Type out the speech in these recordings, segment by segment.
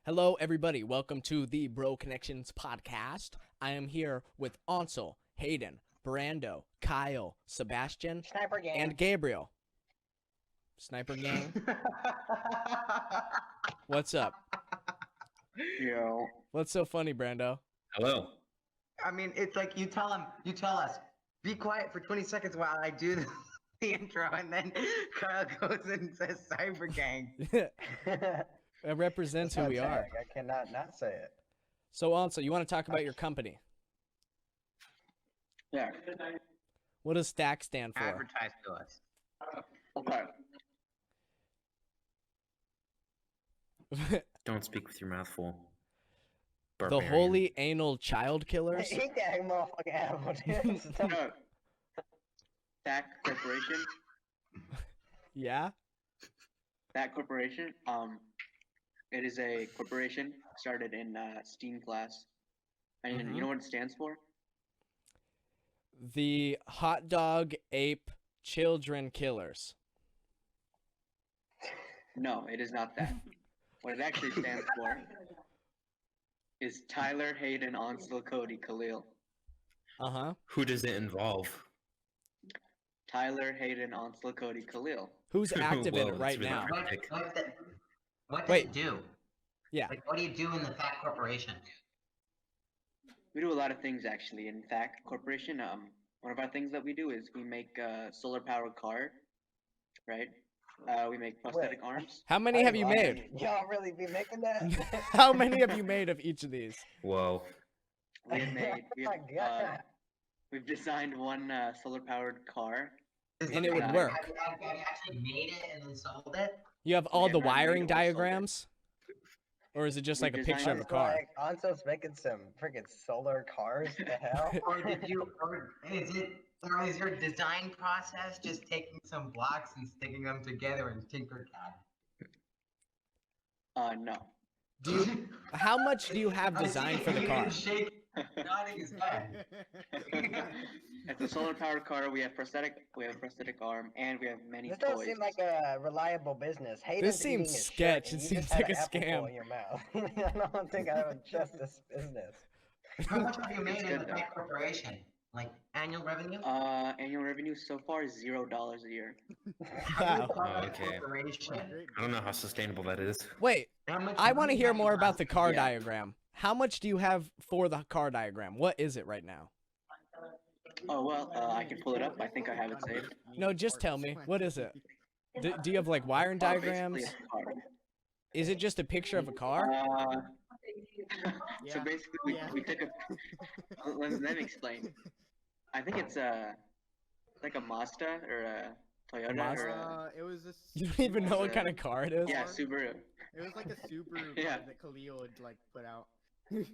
Hello, everybody. Welcome to the Bro Connections podcast. I am here with Ansel, Hayden, Brando, Kyle, Sebastian, Sniper gang. and Gabriel. Sniper gang. What's up? Yo. What's so funny, Brando? Hello. I mean, it's like you tell us, be quiet for 20 seconds while I do the intro, and then Kyle goes and says Cyber Gang. It represents who we are. I cannot not say it. So, Ansel, you want to talk about your company? Yeah. What does STACK stand for? Advertise to us. Okay. Don't speak with your mouth full. The Barbarian. Holy Anal Child Killers? Eat that motherfucking apple, dude. No. That corporation. Yeah? That corporation. It is a corporation started in STEAM class, and you know what it stands for? The Hot Dog Ape Children Killers. No, it is not that. What it actually stands for is Tyler, Hayden, Ansel, Cody, Khalil. Uh-huh. Who does it involve? Tyler, Hayden, Ansel, Cody, Khalil. Who's active in Whoa, it right that's really now? cryptic. What does Wait. it do? Yeah. Like, what do you do in the Fat Corporation? We do a lot of things actually. In fact, corporation. One of our things that we do is we make solar powered car, right? We make prosthetic arms. How many have you made? Y'all really be making that? How many have you made of each of these? Whoa. We have made. Oh my God. We've designed one solar powered car. And it would work. Have you actually made it and then sold it? You have all Yeah, the but I made wiring it with solder. diagrams? Or is it just We like a picture of a designed- car? Like, Anso's making some freaking solar cars. The hell? Or is your design process just taking some blocks and sticking them together in Tinkercad? No. Do you, how much do you have designed for the car? Nodding his head. It's a solar powered car. We have prosthetic arm, and we have many This toys. don't seem like a reliable business. This seems sketch. It seems like a scam. In your mouth. I don't think I would trust this business. How much have you made in good, the though. Fat Corporation? Like annual revenue? Annual revenue so far is $0 a year. Wow. Okay. Corporation. I don't know how sustainable that is. Wait, How much I want to money hear have you more about the car Yeah. diagram. How much do you have for the car diagram? What is it right now? Oh well, I can pull it up. I think I have it saved. No, just tell me. What is it? Do you have like wiring Basically, diagrams? it's a car. Is it just a picture of a car? So basically, we took a. Let me explain. I think it's like a Mazda or a Toyota Mazda? or a, It was a. You don't even know what kind of car it is? yeah, Subaru. It was like a Subaru Yeah. that Khalil had like put out. Like,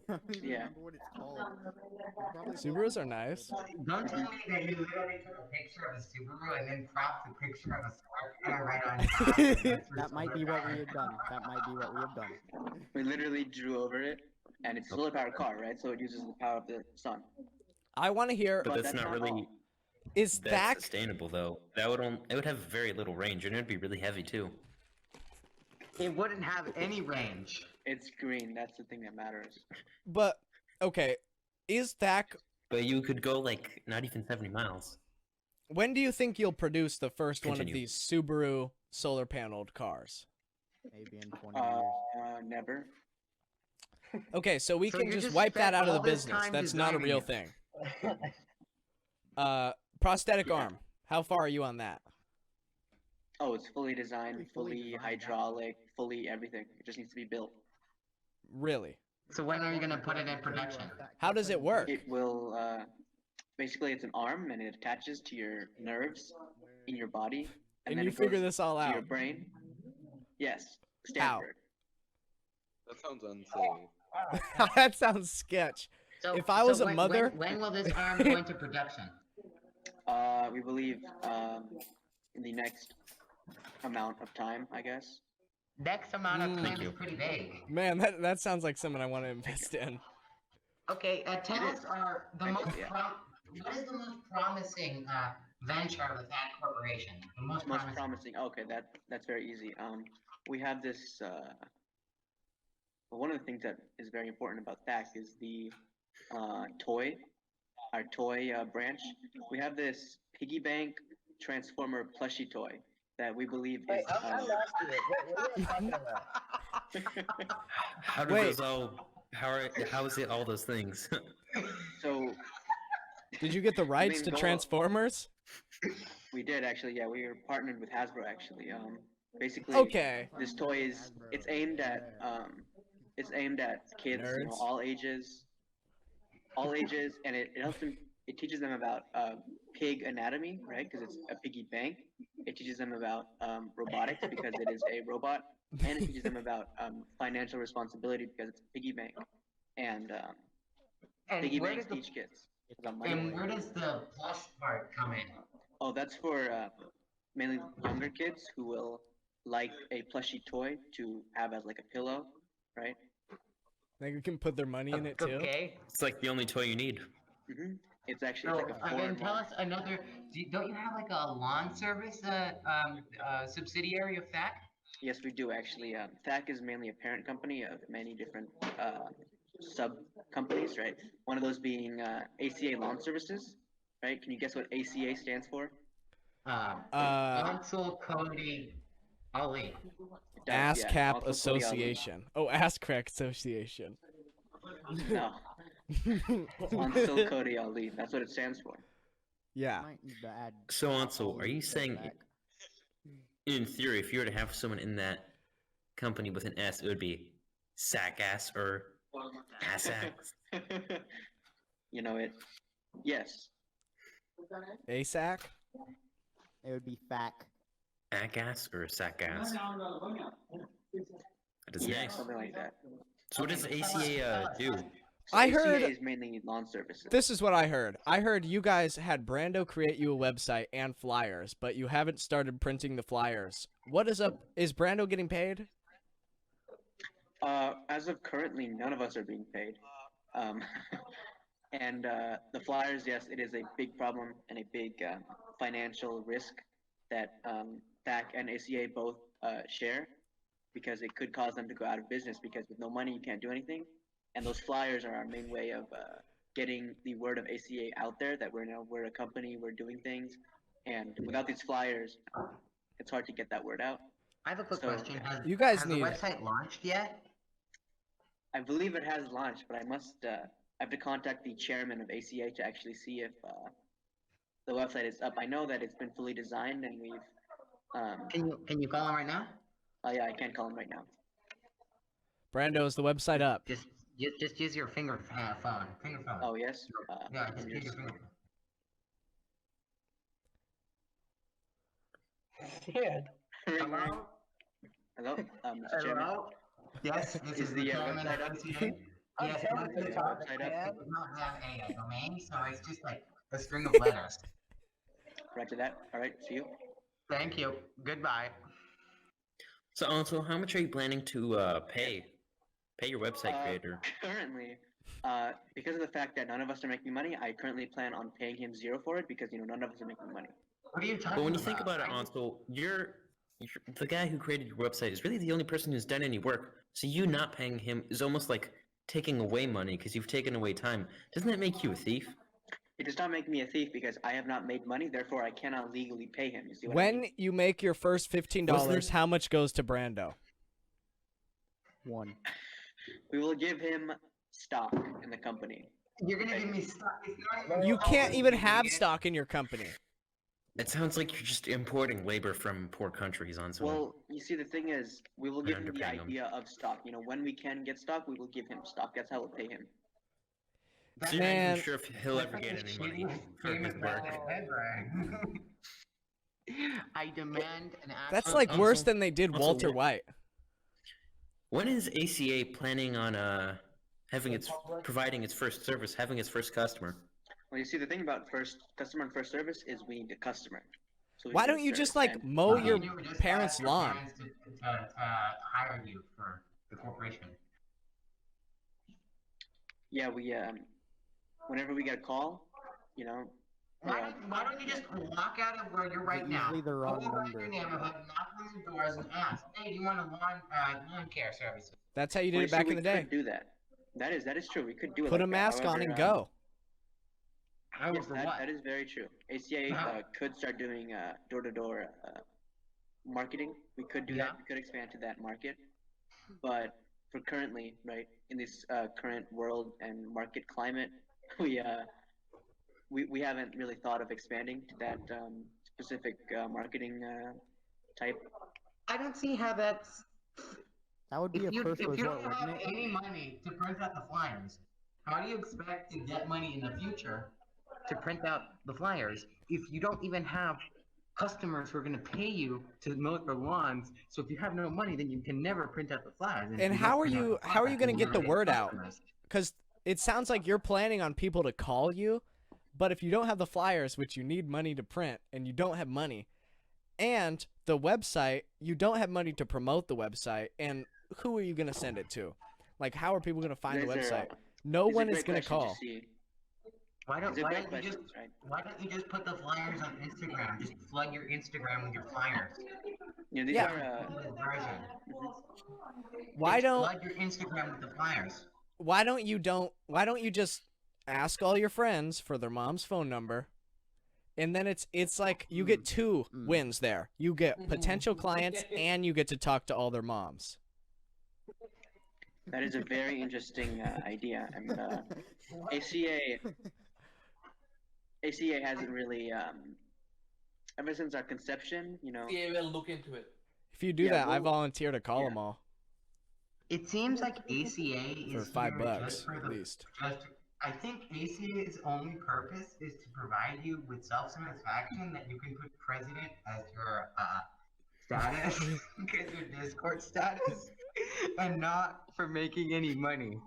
I don't even Yeah. remember what it's called. It's probably Subarus are nice. Don't tell me that you literally took a picture of a Subaru and then cropped the picture of a smart car right on top. That's your That might be solar what we power had done. That might be what we have done. We literally drew over it, and it's a solar powered car, right? So it uses the power of the sun. I want to hear, But But that's that's not not really all. is that Stack, sustainable though. That would it would have very little range and it would be really heavy too. It wouldn't have any range. It's green. That's the thing that matters. but, okay, is Stack, But you could go like not even 70 miles. when do you think you'll produce the first one of Continue. these Subaru solar paneled cars? Maybe in 20 years. Never. Okay, so we So can you just just wipe that spent out of the all this business. time That's not a designing real it. thing. Prosthetic arm. How far are you on that? Oh, it's fully designed, We fully fully designed that. hydraulic, fully everything. It just needs to be built. Really? So when are you gonna put it in production? How does it work? It will. Basically, it's an arm, and it attaches to your nerves in your body, and And then you it figure goes this all to your out. brain. Yes, Stanford. That sounds unsafe. That sounds sketch. So, If I was a when, mother- when will this arm go into production? We believe in the next amount of time, I guess. Next amount of Mm. time Thank is you. pretty vague. Man, that sounds like something I want to invest in. Okay, tell It us is. the most Yeah. what is the most promising venture of the Fat Corporation? The most Most promising. promising. Okay, that's very easy. We have this But one of the things that is very important about THAC is the toy, our toy branch. We have this piggy bank transformer plushie toy that we believe Wait, is. I'm lost here. What are you talking about? How do Wait. those all? How is it all those things? So Did you get the rights to goal- Transformers? we did actually. Yeah, we were partnered with Hasbro actually. Basically, Okay. this toy is it's aimed at kids, you know, Nerds. all ages, and it helps them. It teaches them about pig anatomy, right? Because it's a piggy bank. It teaches them about robotics because it is a robot, and it teaches them about financial responsibility because it's a piggy bank. And And piggy where banks does the teach kids about money. and where does the plush part come in? Oh, that's for mainly younger kids who will like a plushie toy to have as like a pillow, right? They can put their money in it too. Okay. It's like the only toy you need. hmm It's actually So, it's like a then four. tell us another. Don't you have like a lawn service subsidiary of that? Yes, we do actually. THAC is mainly a parent company of many different sub companies, right? One of those being ACA Lawn Services, right? Can you guess what ACA stands for? Ansel Cody Ali. It does, ASCAP yeah. Also Cody Ali. Association. Oh, ASCAP Association. No, Ansel Cody Ali. That's what it stands for. Yeah. Might need to add So, Ansel, are you to saying, that. in theory, if you were to have someone in that company with an S, it would be sack ass or ass ass? You know it. Yes. ASAC? It would be FAC. Ack ass or sack ass? That is Yeah, nice. something like that. So what does ACA do? So I ACA heard- is mainly lawn services. This is what I heard. I heard you guys had Brando create you a website and flyers, but you haven't started printing the flyers. What is up? Is Brando getting paid? As of currently, none of us are being paid. And the flyers, yes, it is a big problem and a big financial risk that THAC and ACA both share, because it could cause them to go out of business, because with no money you can't do anything. And those flyers are our main way of getting the word of ACA out there that we're a company, we're doing things, and without these flyers, it's hard to get that word out. I have a quick So, question. Has, You guys has need the it. website launched yet? I believe it has launched, but I have to contact the chairman of ACA to actually see if the website is up. I know that it's been fully designed, and we've. Can you call him right now? Oh yeah, I can't call him right now. Brando, is the website up? Just use your phone. Finger phone. Oh yes. Yeah, let just me use your just- finger. Dude. Ring, ring. Hello? Hello, Mr. Chairman. Hello? Yes, this Is is the the chairman website of up? ACA. I'm Yes, trying but to the talk, website up? man. it does not have a domain, so it's just like a string of letters. Roger that. All right. See you. Thank you. Goodbye. So, Ansel, how much are you planning to pay your website creator? Currently, because of the fact that none of us are making money, I currently plan on paying him zero for it, because none of us are making money. What are you talking about? But when you think about it, Ansel, you're the guy who created your website is really the only person who's done any work. So you not paying him is almost like taking away money because you've taken away time. Doesn't that make you a thief? It does not make me a thief because I have not made money, therefore I cannot legally pay him. You see what I When mean? you make your first $15, Wasn't it- how much goes to Brando? 1. We will give him stock in the company. You're gonna give me stock. It's not even You can't public, even you have idiot. stock in your company. It sounds like you're just importing labor from poor countries, Ansel. Well, you see, the thing is, we will give him the underpaying him. idea of stock. When we can get stock, we will give him stock. That's how we'll pay him. so you're not Man. even sure if he'll ever get any money for his work. I demand an That's actual- like worse Also- than they did also Walter what- White. When is ACA planning on providing its first service, having its first customer? Well, you see, the thing about customer and first service is we need a customer. So we Why need don't a you service, just like and- mow You your would just parents' ask your lawn? parents to hire you for the corporation. Yeah, we whenever we get a call, Why don't you just walk out of where you're right now? Usually the Go wrong around your number. neighborhood, knock on the doors, and ask, "Hey, do you want a lawn care services?" That's how you did Well, it back we in the day. could do that. That is true. We could do it. Put a like that. mask on However, and go. Yes, For that, what? that is very true. ACA could start doing door-to-door marketing. We could do Yeah. that. We could expand to that market. But for currently, right, in this current world and market climate, we haven't really thought of expanding to that specific marketing type. I don't see how that's. That would be a first If you resort, don't have wouldn't it? any money to print out the flyers, how do you expect to get money in the future to print out the flyers if you don't even have customers who are going to pay you to mow their lawns? So if you have no money, then you can never print out the flyers. And if you how don't are print out you the how are flyers, you going to then get the never word out? customers. Because it sounds like you're planning on people to call you, but if you don't have the flyers, which you need money to print, and you don't have money, and the website, you don't have money to promote the website, and who are you going to send it to? Like, how are people going to find the These are, website? No these are one is great going to questions call. see. Why don't These are why great don't you just questions, right? why don't you just put the flyers on Instagram? Just flood your Instagram with your flyers. You know, these Yeah. are Version. Why Just don't flood your Instagram with the flyers? why don't you just ask all your friends for their mom's phone number? And then it's like you get two wins there. You get potential clients and you get to talk to all their moms. that is a very interesting idea, and ACA hasn't really ever since our conception, you know. Yeah, we'll look into it. If you do Yeah, that, I well, volunteer to call yeah. them all It seems like ACA for is $5 here just for at the least. I think ACA's only purpose is to provide you with self-satisfaction that you can put president as your status, because your Discord status, and not for making any money.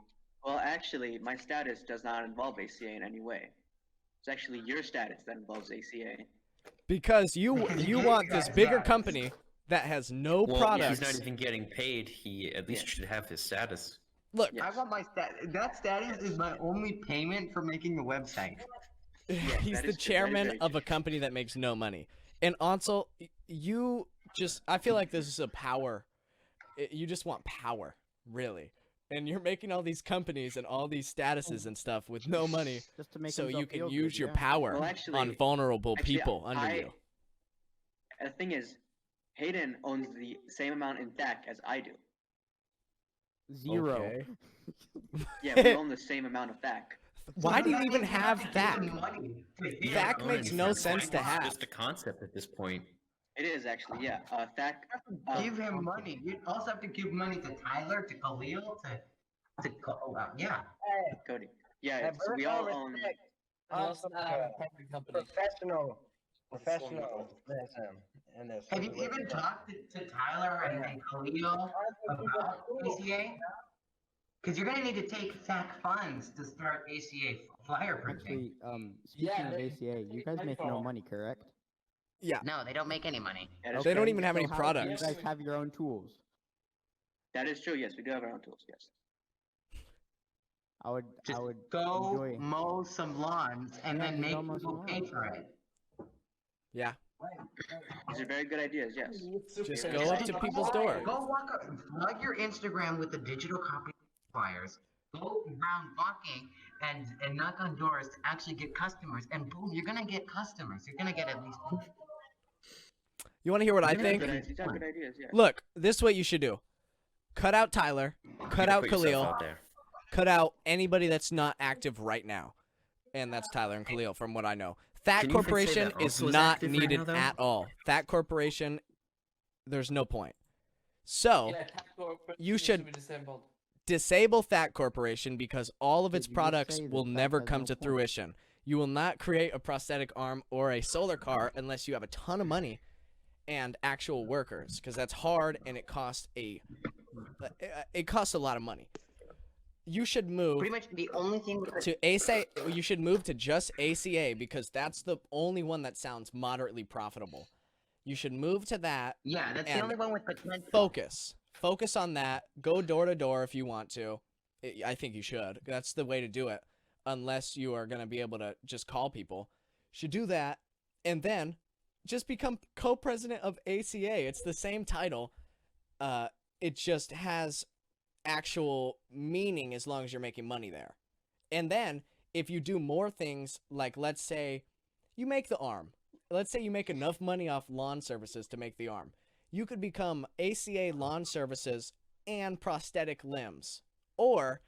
Well, actually, my status does not involve ACA in any way. It's actually your status that involves ACA. Because you want this bigger company that has no Well, products. he's not even getting paid. He at least should have his status. Look, Yes. I want my that status is my only payment for making the website. he's that the is chairman very of true. a company that makes no money. And Ansel, you just I feel like this is a power. You just want power, really. And you're making all these companies and all these statuses and stuff with no money, Just to make so himself you can feel use good, your yeah. power Well, actually- on vulnerable actually, people under you. The thing is, Hayden owns the same amount in THAC as I do. 0. Okay. Yeah, we own the same amount of THAC. Why do you That even means have have to give that? them money to hit You That don't it. own makes anything. no sense to It's have. just a concept at this point. It is actually, yeah. THAC. Give him money. You also have to give money to Tyler, to Khalil, yeah. Cody. Yeah, Have so we all own. respect. Also, Also, private company. professionalism in this. Have you even talked to Tyler and Khalil about ACA? Because you're gonna need to take FAC funds to start ACA flyer printing. Actually, speaking Yeah, of they- ACA, you guys make no money, correct? Yeah. No, they don't make any money. That is They don't true. even have any So how- products. You guys have your own tools. That is true. Yes, we do have our own tools. Yes. I Just would go enjoy. mow some lawns and Yeah, then just make go mow some people pay lawns. for it. Yeah. These are very good ideas. Yes. Just Yeah. go up to people's door. Go flood your Instagram with the digital copy of flyers. Go around walking and knock on doors to actually get customers. And boom, you're gonna get customers. You're gonna get at least. You want to hear what I Yeah, think? These are good ideas. Yeah. Look, this is what you should do. Cut out Tyler. Cut out Put yourself Khalil. out there. Cut out anybody that's not active right now. And that's Tyler and Khalil, from what I know. That Can you even say corporation that is also is not active right needed now, though? at all. That corporation, there's no point. So, Yeah, tax corporate you needs to should be disabled. disable that corporation because all of its Did you just products say that will that never has come no to point? fruition. You will not create a prosthetic arm or a solar car unless you have a ton of money and actual workers, because that's hard and it costs a lot of money. You should move Pretty much the only thing with to ACA. You should move to just ACA because that's the only one that sounds moderately profitable. You should move to that. yeah, that's the and only one with potential. Focus on that. Go door to door if you want to. I think you should. That's the way to do it. Unless you are going to be able to just call people. should do that, and then just become co-president of ACA. It's the same title. It just has actual meaning as long as you're making money there. And then if you do more things, like let's say you make the arm. Let's say you make enough money off lawn services to make the arm. You could become ACA lawn services and prosthetic limbs, or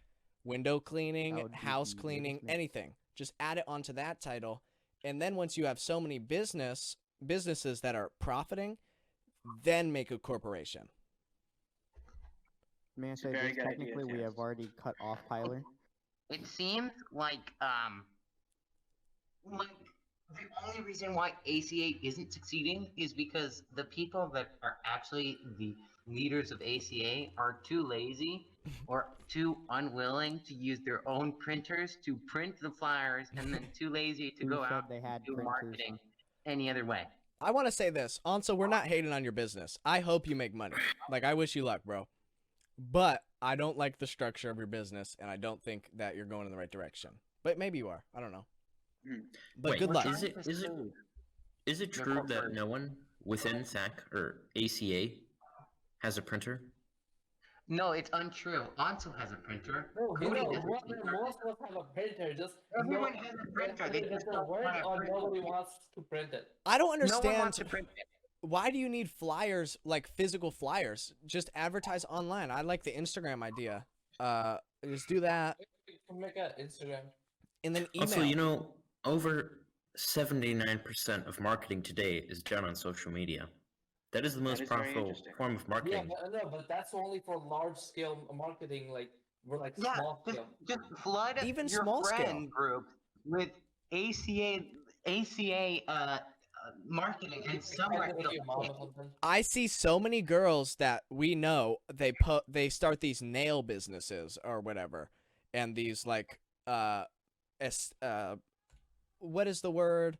window cleaning, would be house the cleaning, business. anything. Just add it onto that title. And then once you have so many businesses that are profiting, then make a corporation. May I It's a say very this? good idea, Technically, we yes. have already cut off Tyler. It seems like the only reason why ACA isn't succeeding is because the people that are actually the leaders of ACA are too lazy or too unwilling to use their own printers to print the flyers, and then too lazy to Who go said out they had and do printers? marketing any other way. I want to say this. Also, we're not hating on your business. I hope you make money. Like, I wish you luck, bro. But I don't like the structure of your business, and I don't think that you're going in the right direction. But maybe you are. I don't know. But Wait, good luck. Is it true that no one within SAC or ACA has a printer? No, it's untrue. Ansel has a printer. No, Cody doesn't. most of us have a printer. Just Everyone has a printer. They it just doesn't don't work, wanna or print it. nobody wants to print it. I don't No one understand wants to print it. why do you need flyers, like physical flyers? Just advertise online. I like the Instagram idea. Just do that, You can make an Instagram. and then email. Also, you know, over 79% of marketing today is done on social media. That is the most is very profitable interesting. form of Yeah, marketing. but that's only for large scale marketing. Like we're like Yeah, small just, scale. just flood Even your small scale. friend group with ACA marketing, and somewhere Like it'll your mom hit. or something. I see so many girls that we know, they start these nail businesses or whatever, and these like what is the word?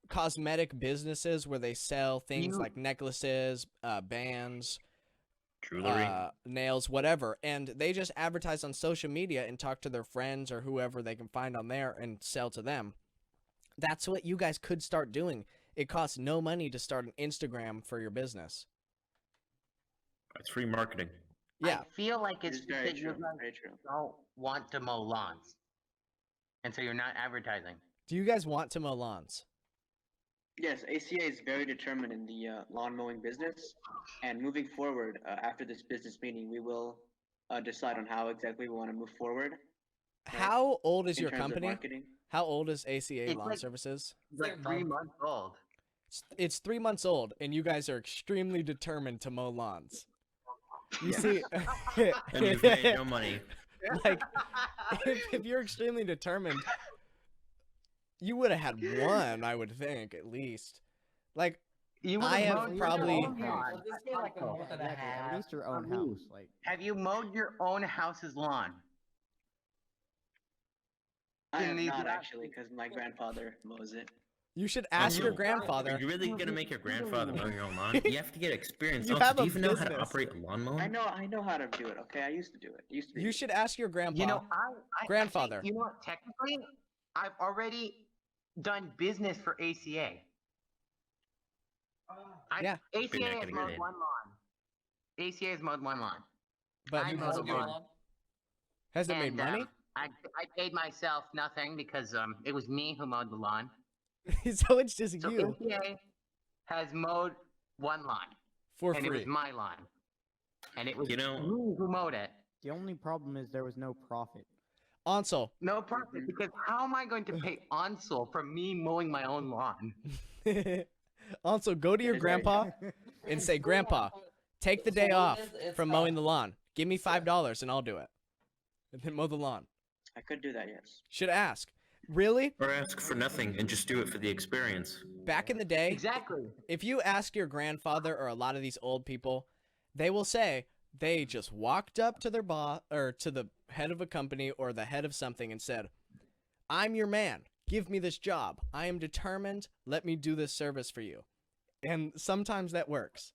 Cosmetic businesses where they sell things You- like necklaces, bands, Jewelry. nails, whatever, and they just advertise on social media and talk to their friends or whoever they can find on there and sell to them. That's what you guys could start doing. It costs no money to start an Instagram for your business. It's free marketing. Yeah, I feel like it's It's very because you true. guys Very true. don't want to mow lawns, and so you're not advertising. do you guys want to mow lawns? Yes, ACA is very determined in the lawn mowing business, and moving forward, after this business meeting, we will decide on how exactly we want to move forward How old is in your terms company? of marketing. How old is ACA It's Lawn like- Services? It's like 3 months old. It's 3 months old, and you guys are extremely determined to mow lawns. You see, And you've made no money. like, if you're extremely determined, you would have had one, I would think, at least. Like, You I would've have mowed your probably- own lawn. Well, this be like a Uncle, month and a Exactly, half. at least your own house. Like, Have you mowed your own house's lawn? I in am these not last- actually, because my grandfather mows it. you should ask your you- Are grandfather. you really gonna make your grandfather mow your own lawn? You have to get experience. You Also, have do a you even know how to business. operate a lawnmower? I know how to do it. Okay, I used to do it. It used to be. You should ask your grandpa. You know, I Grandfather. Actually, you know what? Technically, I've already done business for ACA. Yeah. ACA You're not has gonna mowed get in. one lawn. ACA has mowed one lawn. but I who know has the it Hold made? lawn. on. Has it made And, money? I paid myself nothing because it was me who mowed the lawn. So it's just So you ACA has mowed one lawn, for and it was free. my lawn, and it was You know- me who mowed it. the only problem is there was no profit. Ansel, No profit, because how am I going to pay Ansel for me mowing my own lawn? Ansel, go to your is very grandpa and say, "Grandpa, take the So day what off it is, it's from not- mowing the lawn. Give me $5 and I'll do it." And then mow the lawn. I could do that. Yes. Should ask. Really? Or ask for nothing and just do it for the experience. Back in the day, Exactly. if you ask your grandfather or a lot of these old people, they will say they just walked up to their boss or to the head of a company or the head of something and said, "I'm your man. Give me this job. I am determined. Let me do this service for you." And sometimes that works.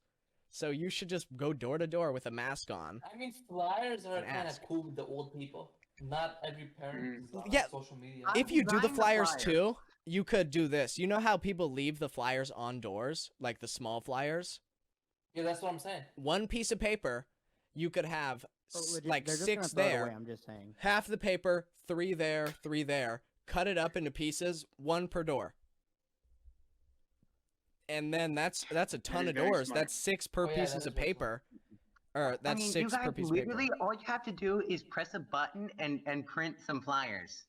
So you should just go door to door with a mask on. I mean, flyers are And kind of ask. cool with the old people. not every parent is on Yeah, social media. If you do the Design the flyers flyer. too, you could do this. You know how people leave the flyers on doors, like the small flyers? Yeah, that's what I'm saying. One piece of paper, you could have like they're just 6 gonna throw it there, away, I'm just saying. half the paper, 3 there, 3 there, cut it up into pieces, 1 per door. And then that's a ton is of very doors. smart. That's 6 per Oh, yeah, pieces that of is very paper. Or that's I mean, 6 you per guys piece of paper. literally all you have to do is press a button and print some flyers.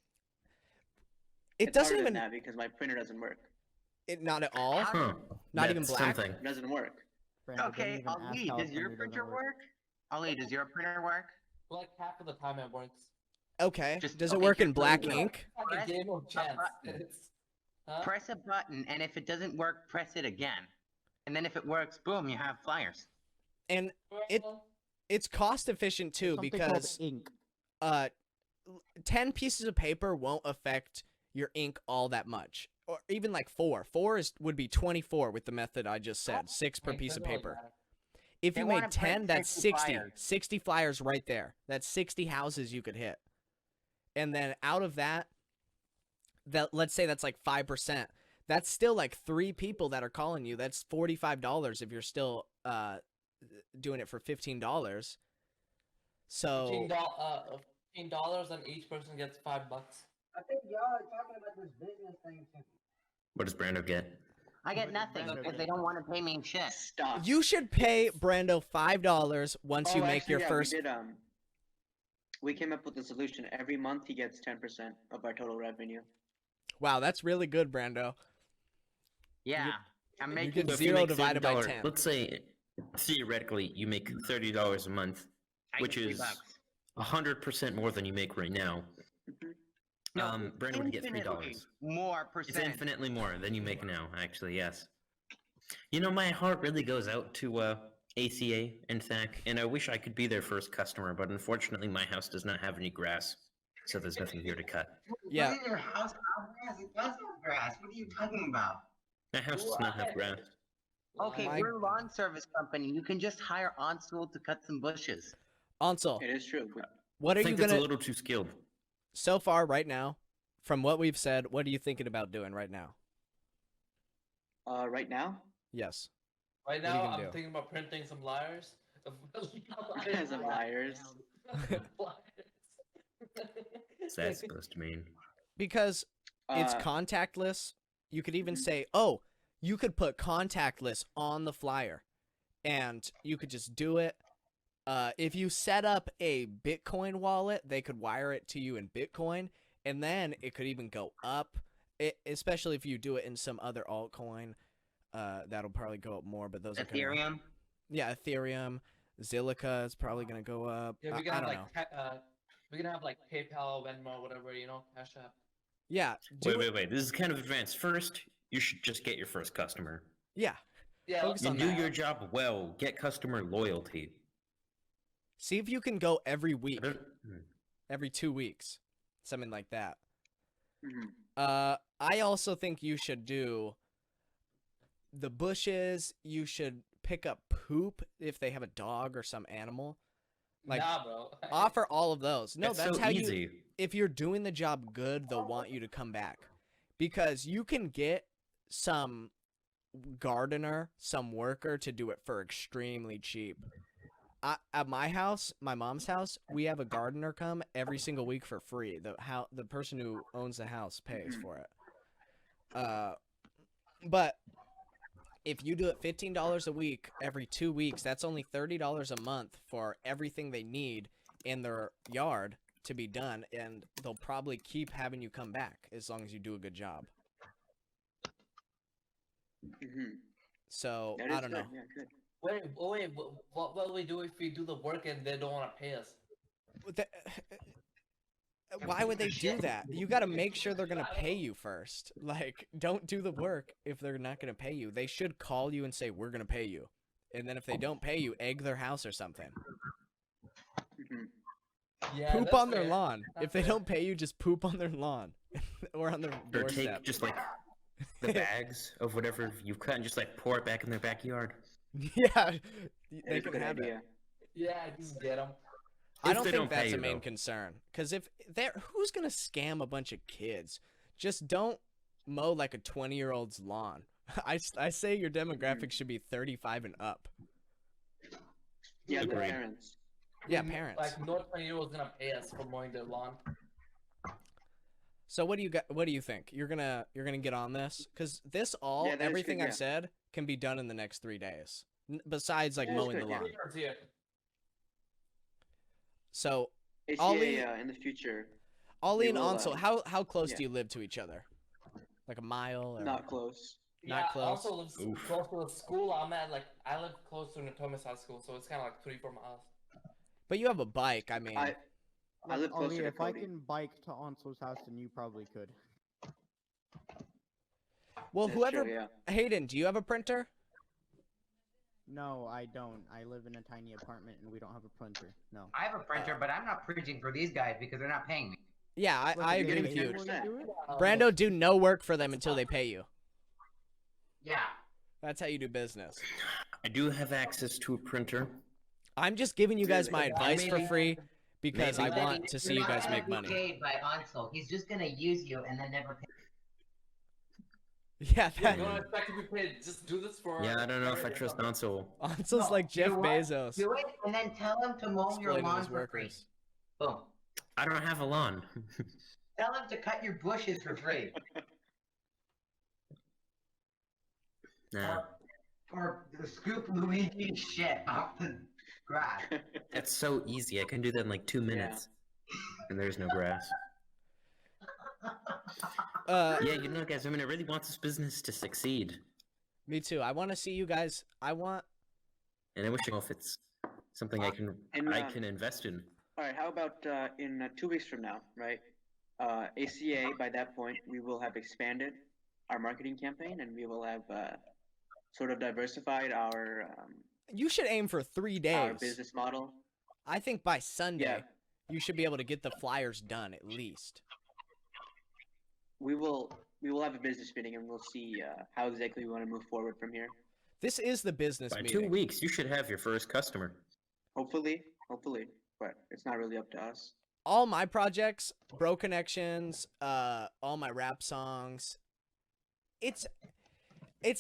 It It's doesn't harder even than that because my printer doesn't work. not at all. Huh. Not even That's black? something. It doesn't work. Brandon, don't Okay, even ask Ali, how a does your printer doesn't printer work. work? Ali, does your printer work? Like half of the time it works. Okay. Just- Does it okay, work here's in what black we do. ink? Like a Press game of a chance. button. Huh? Press a button, and if it doesn't work, press it again. And then if it works, boom, you have flyers. And it's cost efficient too Something called because ink. 10 pieces of paper won't affect your ink all that much. Or even like 4. 4 would be 24 with the method I just said. 6 per Like, piece of doesn't really paper. matter. If They you wanna made print 10, that's 60 60. flyers. 60 flyers right there. That's 60 houses you could hit. And then out of that, let's say that's like 5%. That's still like 3 people that are calling you. That's $45 if you're still doing it for $15. So $15 and each person gets $5. I think y'all are talking about this business thing too. What does Brando get? I get But nothing Brandon- because they don't want to pay me shit. Stop. you should pay Brando $5 once you make actually, your yeah, first. We came up with a solution. Every month he gets 10% of our total revenue. Wow, that's really good, Brando. Yeah, I'm you making. get So if you 0 make divided by $30 10. Let's say theoretically you make $30 a month, I which get is $3. 100% more than you make right now. Mhm. Brandon would get Infinitely $3. more It's percent. infinitely more than you make now, actually, yes. You know, my heart really goes out to ACA and THAC, and I wish I could be their first customer, but unfortunately my house does not have any grass, so there's nothing here to cut. Yeah. What is your house have grass? It does have grass. What are you talking about? My house does not have grass. Okay, My- we're a lawn service company. You can just hire Onsul to cut some bushes. Ansel, It is true. what I are you think that's gonna a little too skilled. so far right now? From what we've said, what are you thinking about doing right now? Right now, Yes. Right What are you now, gonna I'm do? thinking about printing some liars. some liars. What's that supposed to mean? Because it's Uh, contactless. You could even Mhm. say, "Oh, you could put contactless on the flyer," and you could just do it. If you set up a Bitcoin wallet, they could wire it to you in Bitcoin, and then it could even go up. Especially if you do it in some other altcoin, that'll probably go up more. But those are kinda, Ethereum. yeah, Ethereum, Zilliqa is probably gonna go up. Yeah, we I can have don't like know. we can have like PayPal, Venmo, whatever, Cash App. Yeah, Wait. This is kind of advanced. First, you should just get your first customer. yeah. Yeah, Focus You on do that. your job well. Get customer loyalty. See if you can go every I week, don't- every 2 weeks, something like that. mhm. I also think you should do the bushes. You should pick up poop if they have a dog or some animal. Like, nah, bro. Offer all of those. No, That's that's so how you. easy. If you're doing the job good, they'll want you to come back, because you can get some gardener, some worker to do it for extremely cheap. At my house, my mom's house, we have a gardener come every single week for free. The person who owns the house pays for it. But if you do it $15 a week every 2 weeks, that's only $30 a month for everything they need in their yard to be done, and they'll probably keep having you come back as long as you do a good job. Mhm. So That is I don't good. know. Yeah, good. Wait, what will we do if we do the work and they don't want to pay us? Why would they do that? You got to make sure they're gonna pay you first. Like, don't do the work if they're not gonna pay you. They should call you and say, "We're gonna pay you," and then if they don't pay you, egg their house or something. Mhm. Yeah, Poop that's on their fair. lawn. That's If they fair. don't pay you, just poop on their lawn or on their Or doorstep. take just like the bags of whatever you've cut and just like pour it back in their backyard. Yeah, That they is a can good have it. idea. Yeah, just get them. I If don't they think don't pay that's a you, main though. concern. Because if they're, who's gonna scam a bunch of kids? Just don't mow like a 20-year-old's lawn. I say your demographic should be 35 and up. Yeah, the Agreed. parents. Yeah, parents. Like no 20-year-old's gonna pay us for mowing their lawn. So what do you got? What do you think? You're gonna get on this? Because this all Yeah, that is everything good, I've yeah. said can be done in the next 3 days. Besides like Yeah, that's mowing the good, yeah. lawn. Yeah. So ACA Ollie- in the future, Ollie We and will, Ansel, how close yeah. do you live to each other? Like a mile or not close. Not Yeah, close? also lives Oof. close to the school I'm at. Like I live close to Natomas High School, so it's kind of like 3-4 miles. But you have a bike. I mean, I live Ollie, closer to if I Cody. can bike to Ansel's house, then you probably could. well, That's whoever. true, yeah. Hayden, do you have a printer? No, I don't. I live in a tiny apartment and we don't have a printer. No. I have a printer, but I'm not printing for these guys because they're not paying me. Yeah, I Look, agree if with they you. wanna do it, Brando, do no work for them until they pay you. Yeah. That's how you do business. I do have access to a printer. I'm just giving you guys my Really? advice for Maybe- free because I maybe- want to see you guys make money. Paid by Ansel. He's just gonna use you and then never pay. Yeah, Yeah, that, you don't expect to be paid. Just do this for. Yeah, I don't know if I trust Ansel. Ansel's No, like you Jeff know what? Bezos, Do it and then tell him to mow your exploiting lawn his for free. workers. Boom. I don't have a lawn. Tell him to cut your bushes for free. Nah, Or scoop Luigi's shit off the grass. that's so easy. I can do that in like 2 minutes. And there's no grass. Yeah, you know, guys, I mean, I really want this business to succeed. Me too. I want to see you guys. And I wish I know if it's something I and, can invest in. All right, how about in 2 weeks from now, right? ACA, by that point, we will have expanded our marketing campaign and we will have sort of diversified our You should aim for 3 our days. business model. I think by Sunday, Yeah. you should be able to get the flyers done at least. We will have a business meeting and we'll see how exactly we want to move forward from here. This is the business By meeting. 2 weeks, you should have your first customer. Hopefully, but it's not really up to us. All my projects, Bro Connections, all my rap songs, it's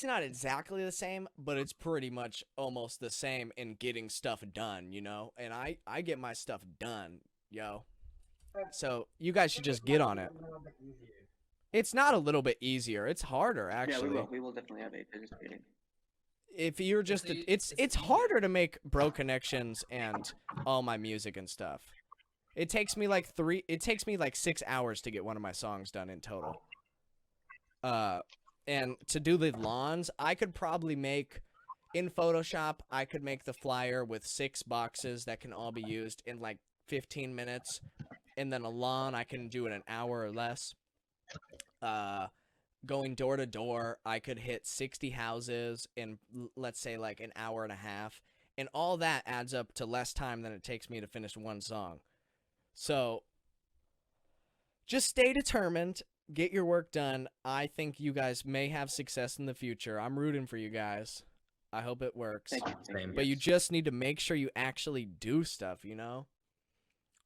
not exactly the same, but it's pretty much almost the same in getting stuff done, you know? And I get my stuff done, yo. So you guys should just get on it. It's not a little bit easier. It's harder, actually. Yeah, we will definitely have a business meeting. If you're just See, it's it's harder to make Bro Connections and all my music and stuff. It takes me like 6 hours to get one of my songs done in total. And to do the lawns, I could probably make in Photoshop, I could make the flyer with 6 boxes that can all be used in like 15 minutes. And then a lawn, I can do it an hour or less. Going door to door, I could hit 60 houses in, let's say, like an hour and a half. And all that adds up to less time than it takes me to finish one song. So, just stay determined. Get your work done. I think you guys may have success in the future. I'm rooting for you guys. I hope it works. Thank you. Same. But you just need to make sure you actually do stuff, you know?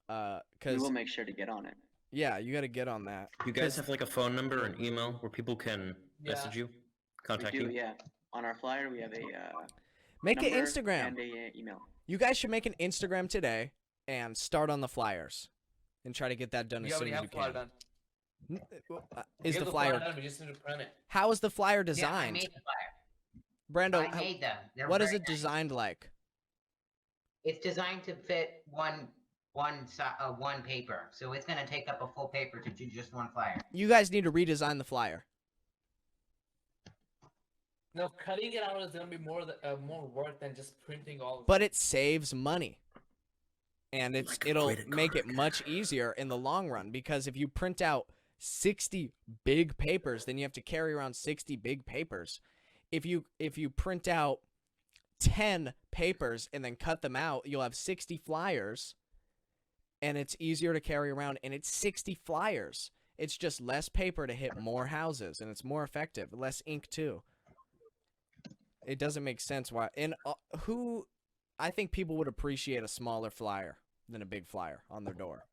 We 'Cause will make sure to get on it. yeah, you got to get on that. You guys have like a phone number and email where people can Yeah. message you, We contact do, you? yeah. On our flyer, we have a Make an number Instagram. and a email. You guys should make an Instagram today and start on the flyers and try to get that done We as soon already as have you flyer can. done. Is We the have flyer done, we just need to print it. How is the flyer Yeah, I designed? made the flyer. Brando, I made them. They're what is very it nice. designed like? It's designed to fit one paper, so it's gonna take up a full paper to do just one flyer. You guys need to redesign the flyer. No, cutting it out is gonna be more work than just printing all. Of But it saves money. And Like a it'll credit make it card. much easier in the long run because if you print out 60 big papers, then you have to carry around 60 big papers. If you print out 10 papers and then cut them out, you'll have 60 flyers and it's easier to carry around and it's 60 flyers. It's just less paper to hit more houses and it's more effective, less ink too. It doesn't make sense why. And I think people would appreciate a smaller flyer. than a big flyer on their door.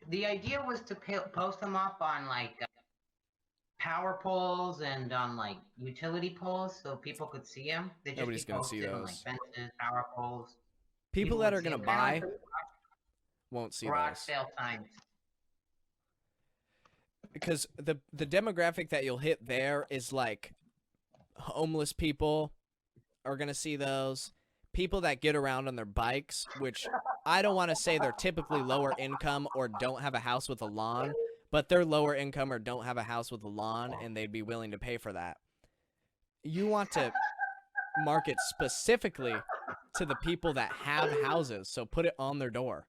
The idea was to post them up on like power poles and on like utility poles so people could see them. They just Nobody's be gonna see posted on like those. fences, power poles. People would that are see gonna 'em. Kinda like buy the won't see garage those. sale times. Because the demographic that you'll hit there is like homeless people are gonna see those. People that get around on their bikes, which I don't want to say they're typically lower income or don't have a house with a lawn, but they're lower income or don't have a house with a lawn and they'd be willing to pay for that. You want to market specifically to the people that have houses, so put it on their door.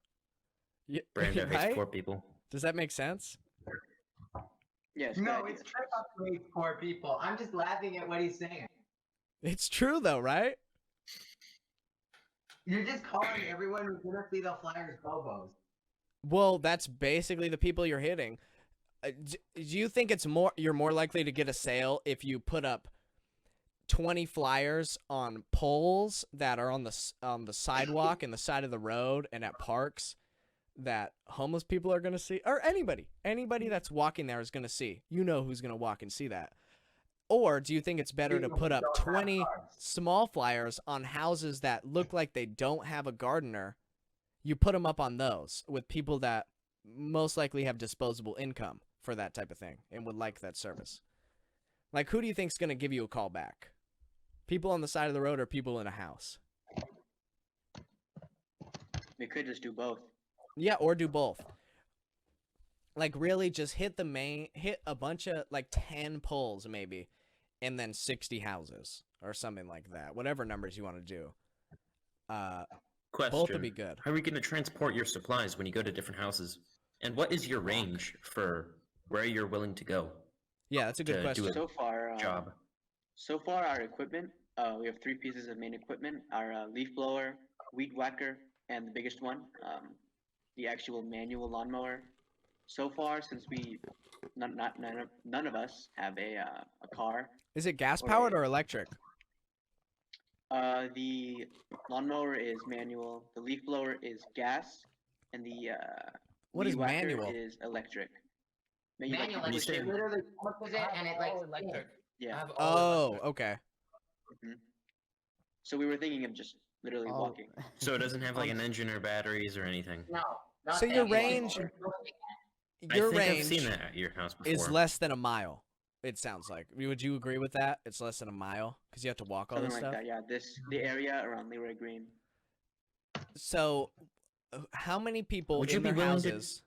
Brando hates Right? poor people. Does that make sense? Yes. good No, idea. it's true about the poor people. I'm just laughing at what he's saying. It's true though, right? You're just calling everyone who's gonna see the flyers bobos. Well, that's basically the people you're hitting. Do you think you're more likely to get a sale if you put up 20 flyers on poles that are on the sidewalk and the side of the road and at parks that homeless people are going to see, or anybody that's walking there is going to see? You know who's going to walk and see that. Or do you think it's better to put up 20 small flyers on houses that look like they don't have a gardener? You put them up on those with people that most likely have disposable income for that type of thing and would like that service. Like, who do you think's going to give you a call back? People on the side of the road or people in a house? We could just do both. Yeah, or do both. Like, really just hit a bunch of, like, 10 poles maybe, and then 60 houses or something like that. Whatever numbers you want to do. Question. Both would be good. How are you going to transport your supplies when you go to different houses? And what is your range for where you're willing to go? Yeah, that's a good to question. do So far, job? So far, our equipment, we have 3 pieces of main equipment: our leaf blower, weed whacker, and the biggest one, the actual manual lawnmower. So far, since none of us have a car, Is it gas powered Or- or electric? the lawnmower is manual, the leaf blower is gas, and the What weed is whacker manual? is electric. Manual, like, push you in- literally pushes it and it like all electric. I Yeah. have all Oh, electric. okay. So we were thinking of just literally Oh, walking. So it doesn't have like an engine or batteries or anything. No. not So that. your You range- just- Your I think range I've seen that at your house before. is less than a mile. It sounds like. Would you agree with that? It's less than a mile because you have to walk all Something this like stuff. that. Yeah. The area around Leroy Green. So, how many people Would you in be their willing to- houses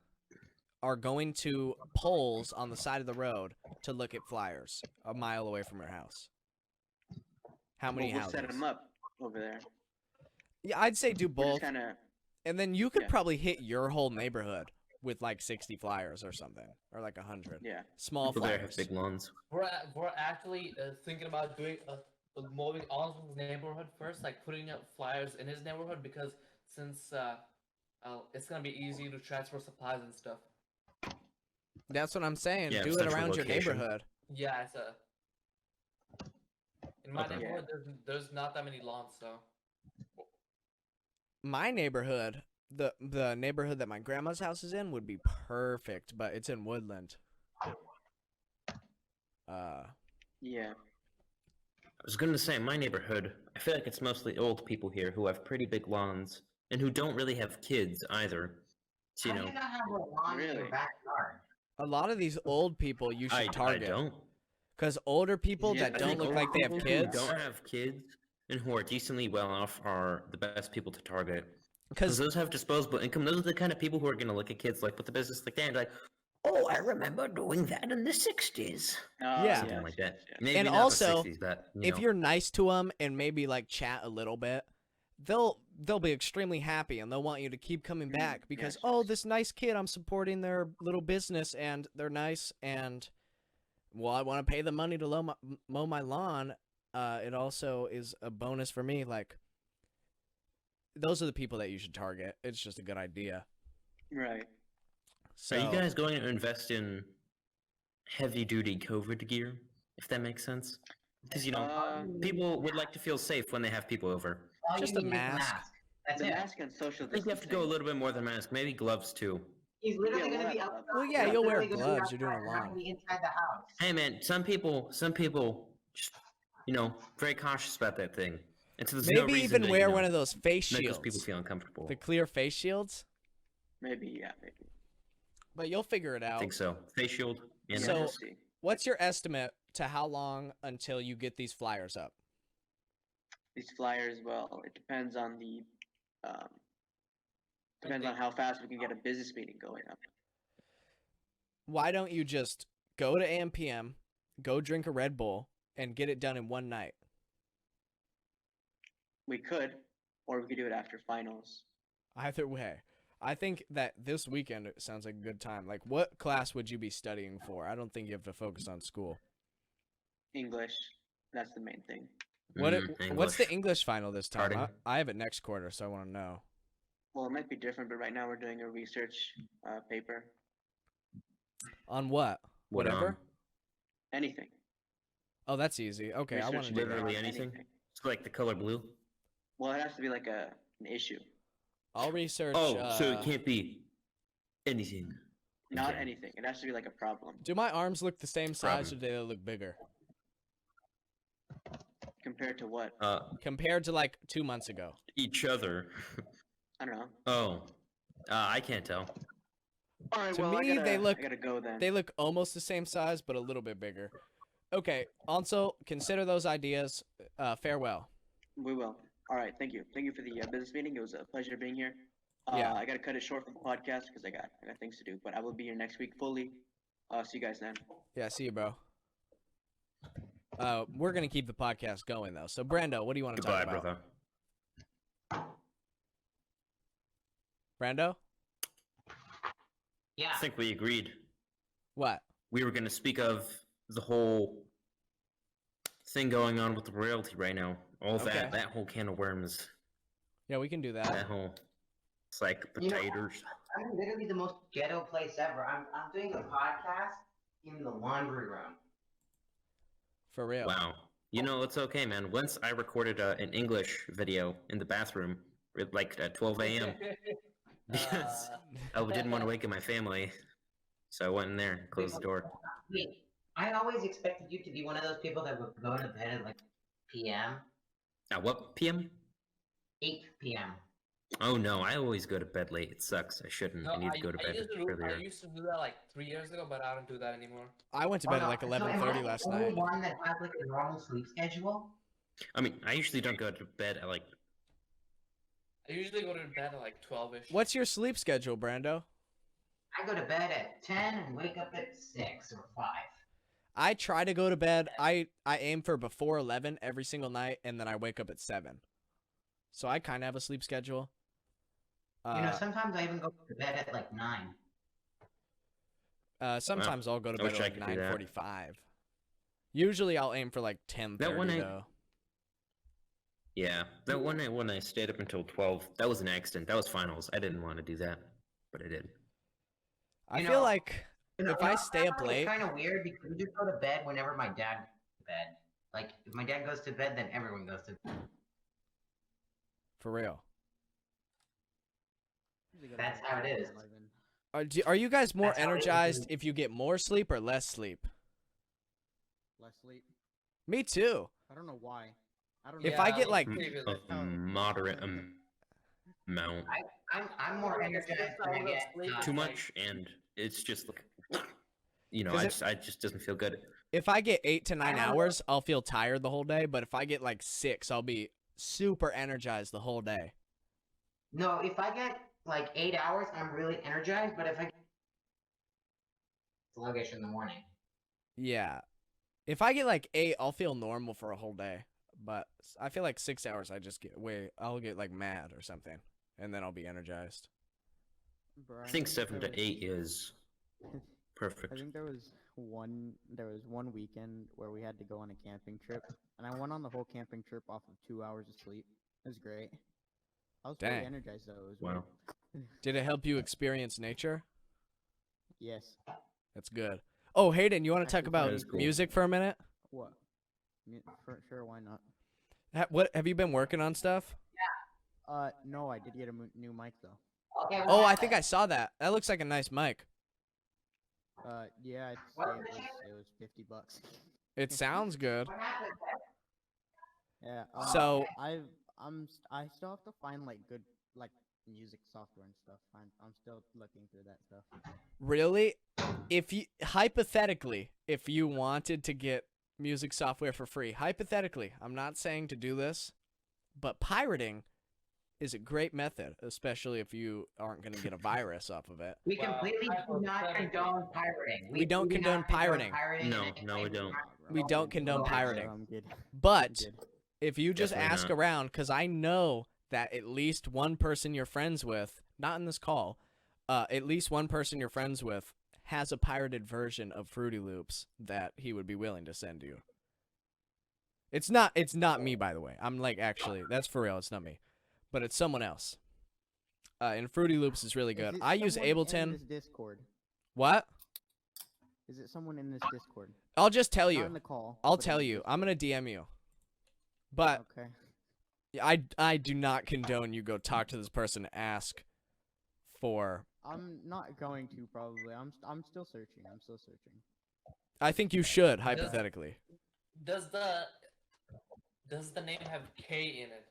are going to poles on the side of the road to look at flyers a mile away from your house? How many We'll houses? set them up over there. Yeah, I'd say do We're both, just kind of. and then you could yeah. probably hit your whole neighborhood with like 60 flyers or something, or like 100 Yeah. small People there have flyers. big lawns. We're actually thinking about doing moving on to his neighborhood first, like putting up flyers in his neighborhood because since it's gonna be easy to transfer supplies and stuff. That's what I'm saying. Yeah, Do it central around your location. neighborhood. Yeah, it's a. In my Okay. neighborhood, there's not that many lawns, so. My neighborhood, the neighborhood that my grandma's house is in, would be perfect, but it's in Woodland. Yeah. I was going to say, in my neighborhood, I feel like it's mostly old people here who have pretty big lawns and who don't really have kids either. So, How you do know, you not have a lawn in your Really? backyard? A lot of these old people you should I target. don't. Because older people Yeah, that I don't think look old like they have people kids. who don't have kids and who are decently well off are the best people to target. Because Because those have disposable income. Those are the kind of people who are going to look at kids like with the business like that and be like, oh, I remember doing that in the 60s. Yeah. Something like that. Yeah. Maybe And not also, the 60s, but, if know. you're nice to them and maybe like chat a little bit, they'll be extremely happy and they'll want you to keep coming back because yes, oh, yes. this nice kid, I'm supporting their little business and they're nice and well, I want to pay the money to mow my lawn. It also is a bonus for me. Like, those are the people that you should target. It's just a good idea. Right. So, Are you guys going to invest in heavy-duty COVID gear, if that makes sense? Because, you know, people would like to feel safe when they have people over. All Just you a need is mask. That's The it. mask and social I think you have to go a distancing. little bit more than mask. Maybe gloves too. He's literally Yeah, going to we'll be have outside. gloves. Well, yeah, He's you'll wear literally gonna be gloves. You're doing outside, a not lawn. gonna be inside the house. Hey man, some people, just, very cautious about that thing. And so there's no Maybe reason even to, wear one of those face make those people shields. feel uncomfortable. The clear face shields. Maybe, yeah, maybe. But you'll figure it I out. think so. Face shield. And Yeah, So- we'll see. What's your estimate to how long until you get these flyers up? These flyers, well, it depends on the depends on how fast we can get a business meeting going up. Why don't you just go to AMPM, go drink a Red Bull, and get it done in one night? We could, or we could do it after finals. Either way, I think that this weekend sounds like a good time. Like, what class would you be studying for? I don't think you have to focus on school. English, that's the main thing. What's the English final this time? Pardon? I have it next quarter, so I want to know. Well, it might be different, but right now we're doing a research paper. On what? What, Whatever? Anything. Oh, that's easy. Okay, I want to Research do paper that. Literally on anything? It's like the color blue. Well, it has to be like an issue, I'll research. Oh, so it can't be anything. not Okay. anything. It has to be like a problem Do my arms look the same size, or Problem. do they look bigger? compared to what? Compared to like 2 months ago. Each other. I don't know. Oh. I can't tell. All right, To well, me, they look- I gotta go then. They look almost the same size, but a little bit bigger. Okay, also, consider those ideas. Farewell. We will. All right, thank you. Thank you for the business meeting. It was a pleasure being here. Yeah. I gotta cut it short for the podcast because I got things to do. But I will be here next week fully. See you guys then. Yeah, see you, bro. We're going to keep the podcast going, though. So, Brando, what do you want to Goodbye, talk about? brother. Brando? Yeah. I think we agreed. What? We were going to speak of the whole thing going on with the royalty right now. All Okay. that whole can of worms. Yeah, we can do That that. whole, it's like You know, potatoes. I'm literally the most ghetto place ever. I'm doing a podcast in the laundry room. For real. Wow. It's okay, man. Once I recorded an English video in the bathroom, at 12 a.m. because I didn't want to wake up my family, so I went in there and closed the door. Wait, I always expected you to be one of those people that would go to bed at like p.m. Now, what PM? 8 p.m. Oh no, I always go to bed late. It sucks. I shouldn't. No, I need to go to bed I earlier. used to do that like 3 years ago, but I don't do that anymore. I went to Oh, bed no, at like so am I 11:30 the last only night. one that has like a normal sleep schedule? I mean, I usually don't go to bed at I usually go to bed at like 12ish. What's your sleep schedule, Brando? I go to bed at 10 and wake up at 6 or 5. I try to go to bed. I aim for before 11 every single night, and then I wake up at 7. So I kind of have a sleep schedule. Sometimes I even go to bed at like 9. Sometimes I'll go to I bed wish at I like could do that. 9:45. Usually I'll aim for like 10:30 That one though. Yeah, that one night when I stayed up until 12, that was an accident. That was finals. I didn't want to do that, but I did. I You feel know, like if I stay up late, It's kind of weird because we just go to bed whenever my dad goes to bed. Like, if my dad goes to bed, then everyone goes to bed. for real. That's how it is. Are you guys more That's how it is. energized if you get more sleep or less sleep? Less sleep. Me too. I don't know why. I don't If know. I get, like- A moderate amount. I'm more energized when I get Too much, and it's just like, 'Cause I just doesn't feel good. If I get 8 to 9 I don't know. hours, I'll feel tired the whole day. But if I get like 6, I'll be super energized the whole day. No, if I get like 8 hours, I'm really energized. But if I get sluggish in the morning. Yeah. If I get like 8, I'll feel normal for a whole day. But I feel like 6 hours, I'll get like mad or something. And then I'll be energized. Bro, I think there 7 to was- 8 is perfect. I think there was one weekend where we had to go on a camping trip, and I went on the whole camping trip off of 2 hours of sleep. It was great. I was fully Dang. energized though. It was Wow. weird. Did it help you experience nature? Yes. That's good. Oh, Hayden, you want to talk Actually, about that is cool. music for a minute? What? For sure, why not? What have you been working on stuff? No, I did get a new mic though. Oh, I think I saw that. That looks like a nice mic. Yeah, I'd say it was $50. It sounds good. Yeah. So- I still have to find like good like music software and stuff. I'm still looking through that stuff. Really? If you hypothetically, if you wanted to get music software for free, hypothetically, I'm not saying to do this, but pirating is a great method, especially if you aren't going to get a virus off of it. We Well, completely do not hypothetically- condone pirating. We don't do condone not pirating. No, no, we don't. We don't condone pirating. I'm good. But good. if you just Definitely ask not. around, because I know that at least one person you're friends with, not in this call, at least one person you're friends with has a pirated version of Fruity Loops that he would be willing to send you. It's not me, by the way. I'm like, actually, that's for real. It's not me, but it's someone else. And Fruity Loops is really good. Is it I use someone in Ableton. this Discord? What? Is it someone in this Discord? I'll just tell Not you. in the call. I'll but in tell the you. Discord. I'm gonna DM you. But Okay. I do not condone you go talk to this person and ask for. I'm not going to probably. I'm still searching. I'm still searching. I think you should hypothetically. Does the name have K in it?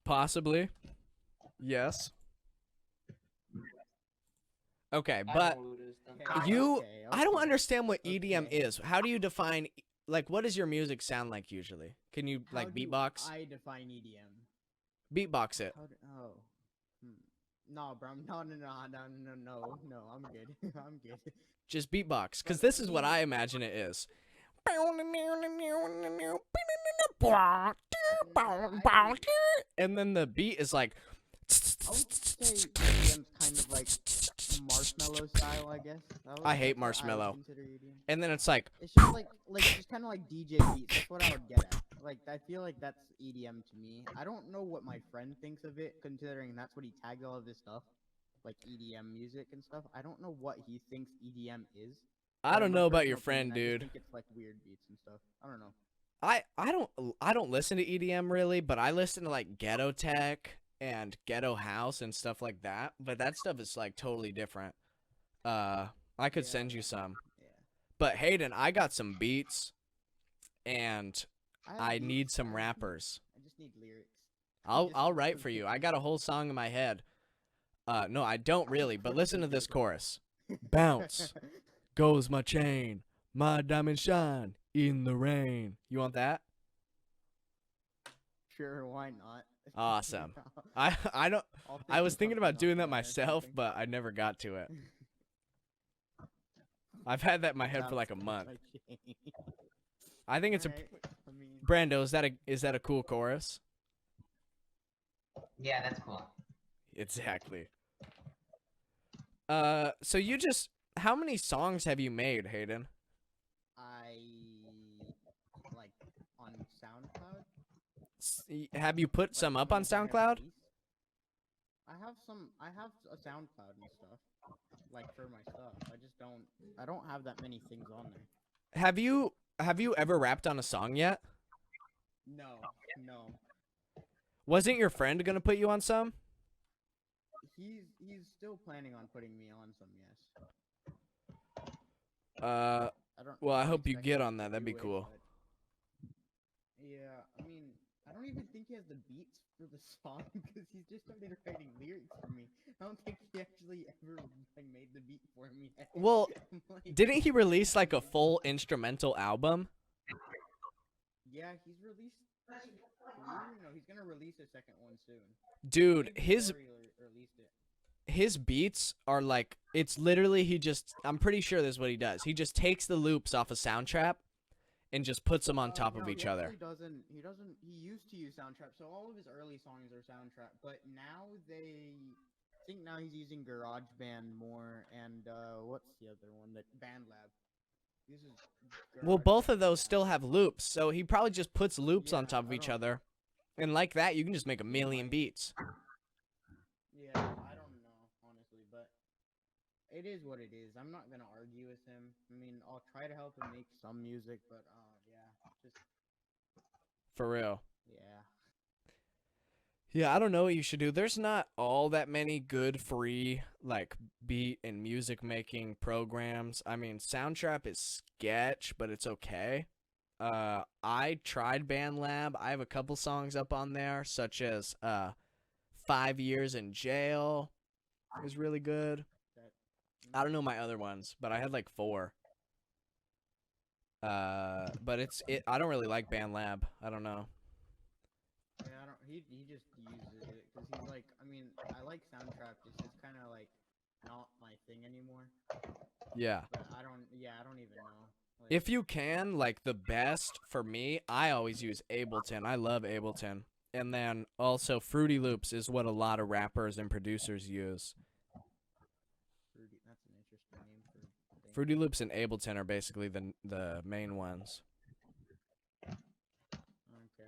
Possibly. Yes. Okay, I but know who it is then. Okay, you okay, I don't okay. understand what EDM Okay. is. How do you define like what does your music sound like usually? Can you How like do beatbox? I define EDM. Beatbox it. Oh. No, bro. No. I'm good. I'm good. Just beatbox cuz this is what I imagine it is. And then the beat is like I would say EDM's kind of like marshmallow style, I guess. I hate that's what I would marshmallow. consider EDM. and then it's like It's just like just kind of like DJ beats. That's what I would get at. Like I feel like that's EDM to me. I don't know what my friend thinks of it, considering that's what he tags all of his stuff, like EDM music and stuff. I don't know what he thinks EDM is. I but don't in my know about your personal friend, opinion, I dude. just think it's like weird beats and stuff. I don't know. I don't listen to EDM really, but I listen to like ghetto tech and ghetto house and stuff like that. But that stuff is like totally different. I could Yeah. send you some. Yeah. But Hayden, I got some beats and have I beats, need some I have beats. rappers. I just need lyrics. I'll just I'll need write some for you. lyrics. I got a whole song in my head. No, I don't really, but listen to this chorus. Bounce goes my chain, my diamond shine in the rain. You want that? Sure, why not? Awesome. I don't I'll I think was of thinking something about else doing that better or myself, something. but I never got to it. I've had that in my head for like a Sounds month. like change. I think it's a Alright, I mean, Brando, is that a cool chorus? Yeah, that's cool. Exactly. So you just how many songs have you made, Hayden? I like on SoundCloud. Have you put like, some up the on ones I have SoundCloud? released. I have a SoundCloud and stuff, like for my stuff. I don't have that many things on there. Have you ever rapped on a song yet? No. Wasn't your friend gonna put you on some? He's still planning on putting me on some, yes. Uh, I don't. well, I don't hope you expect get him on to that. That'd be do it, cool. but- Yeah, I mean, I don't even think he has the beats for the song because he's just started writing lyrics for me. I don't think he actually ever like made the beat for me. Well, Like, didn't he release like a full instrumental album? yeah, he's released. No, he's gonna release a second one soon. Dude, I think he's his already released it. his beats are like it's literally I'm pretty sure this is what he does. He just takes the loops off a Soundtrap and just puts them on top of No, each he other. actually doesn't. He doesn't. He used to use Soundtrap, so all of his early songs are Soundtrap. But now I think now he's using GarageBand more, and what's the other one? That BandLab. He uses Well, both GarageBand of those now. still have loops, so he probably just puts loops on Yeah, top of I each don't- other. And like that, you can just make a million might. beats. Yeah, I don't know honestly, but it is what it is. I'm not gonna argue with him. I mean, I'll try to help him make some music, but yeah, just For real. yeah. Yeah, I don't know what you should do. There's not all that many good free like beat and music making programs. I mean, Soundtrap is sketch, but it's okay. I tried BandLab. I have a couple songs up on there, such as 5 Years in Jail is really good. I don't know my other ones, but I had like 4. But I don't really like BandLab. I don't know. Yeah, I don't. He just uses it because he's like. I mean, I like Soundtrap. It's just kind of like not my thing anymore. Yeah. But I don't. Yeah, I don't even know. Like, If you can, like the best for me, I always use Ableton. I love Ableton. And then also Fruity Loops is what a lot of rappers and producers use. That's an interesting name for. Thing. Fruity Loops and Ableton are basically the main ones. Okay,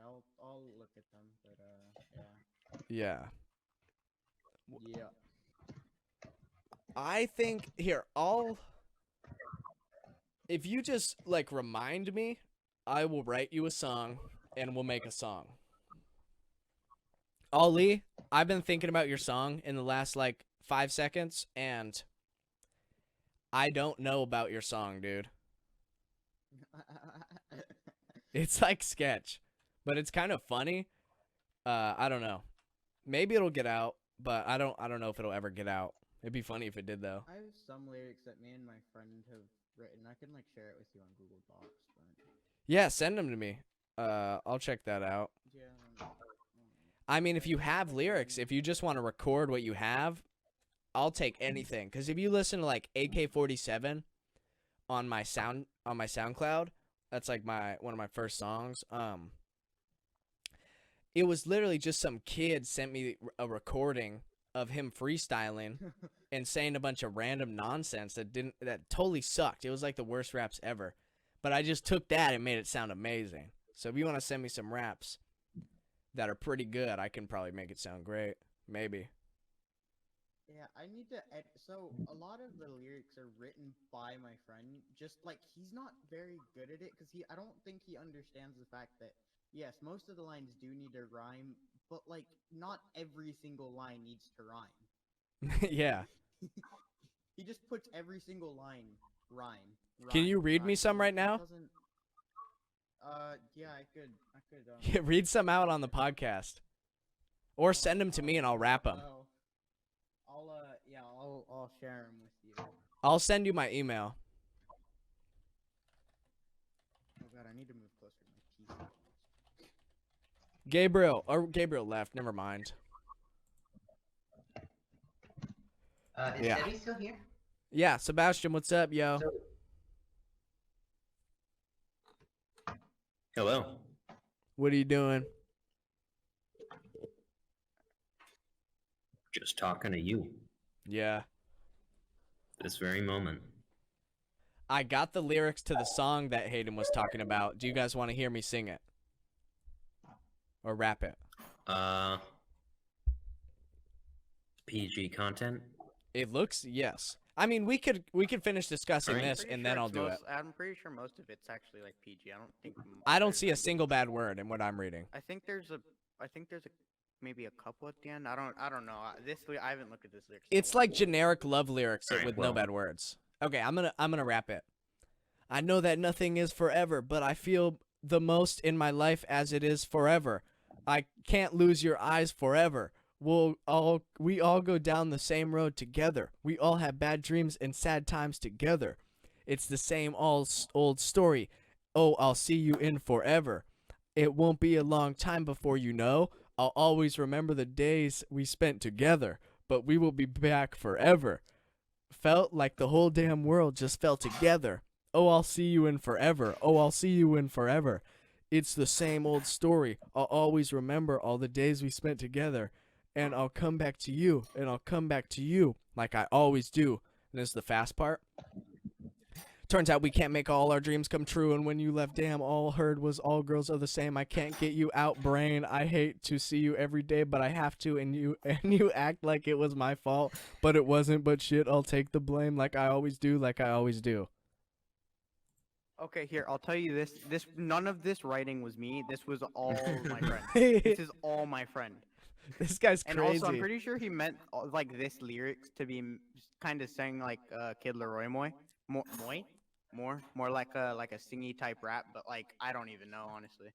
I'll look at them, but yeah. Yeah. Yeah. I think here, if you just like remind me, I will write you a song and we'll make a song. Ollie, I've been thinking about your song in the last like 5 seconds and I don't know about your song, dude. It's like sketch, but it's kind of funny. I don't know. Maybe it'll get out, but I don't know if it'll ever get out. It'd be funny if it did though. I have some lyrics that me and my friend have written. I can like share it with you on Google Docs, but Yeah, send them to me. I'll check that out. yeah. I mean, if you have lyrics, if you just want to record what you have, I'll take anything. Because if you listen to like AK-47 on my SoundCloud, that's like one of my first songs. It was literally just some kid sent me a recording of him freestyling and saying a bunch of random nonsense that totally sucked. It was like the worst raps ever. But I just took that and made it sound amazing. So if you want to send me some raps that are pretty good, I can probably make it sound great. Maybe. Yeah, I need to so a lot of the lyrics are written by my friend. Just like he's not very good at it because I don't think he understands the fact that yes, most of the lines do need to rhyme, but like not every single line needs to rhyme. Yeah. He just puts every single line rhyme. Can you read me some right now? Yeah, I could. Read some out on the podcast. Or send them to me and I'll rap them. I'll share them with you. I'll send you my email. Oh god, I need to move closer to my PC. Gabriel left. Never mind. Is Yeah. Eddie still here? Yeah, Sebastian, what's up, yo? Hello. What are you doing? Just talking to you. Yeah. This very moment. I got the lyrics to the song that Hayden was talking about. Do you guys want to hear me sing it? Or rap it? PG content? It looks, yes. I mean, we could finish discussing Alright. this and then I'll do it. I'm pretty sure most of it's actually like PG. I don't see a single bad word in what I'm reading. I think there's maybe a couple at the end. I don't know. I haven't looked at this lyrics. It's like generic love lyrics Alright, with no well. bad words. Okay, I'm gonna rap it. I know that nothing is forever, but I feel the most in my life as it is forever. I can't lose your eyes forever. We all go down the same road together. We all have bad dreams and sad times together. It's the same old story. Oh, I'll see you in forever. It won't be a long time before you know. I'll always remember the days we spent together, but we will be back forever. Felt like the whole damn world just fell together. Oh, I'll see you in forever. Oh, I'll see you in forever. It's the same old story. I'll always remember all the days we spent together. And I'll come back to you, and I'll come back to you like I always do. And this is the fast part. Turns out we can't make all our dreams come true, and when you left, damn, all heard was all girls are the same. I can't get you out, brain. I hate to see you every day, but I have to, and you act like it was my fault, but it wasn't, but shit, I'll take the blame like I always do, like I always do. Okay, here, I'll tell you this. None of this writing was me. This was all my friend. This is all my friend. This guy's And crazy. also, I'm pretty sure he meant like this lyrics to be kind of saying like Kid Leroy more like a singy type rap, but like I don't even know honestly.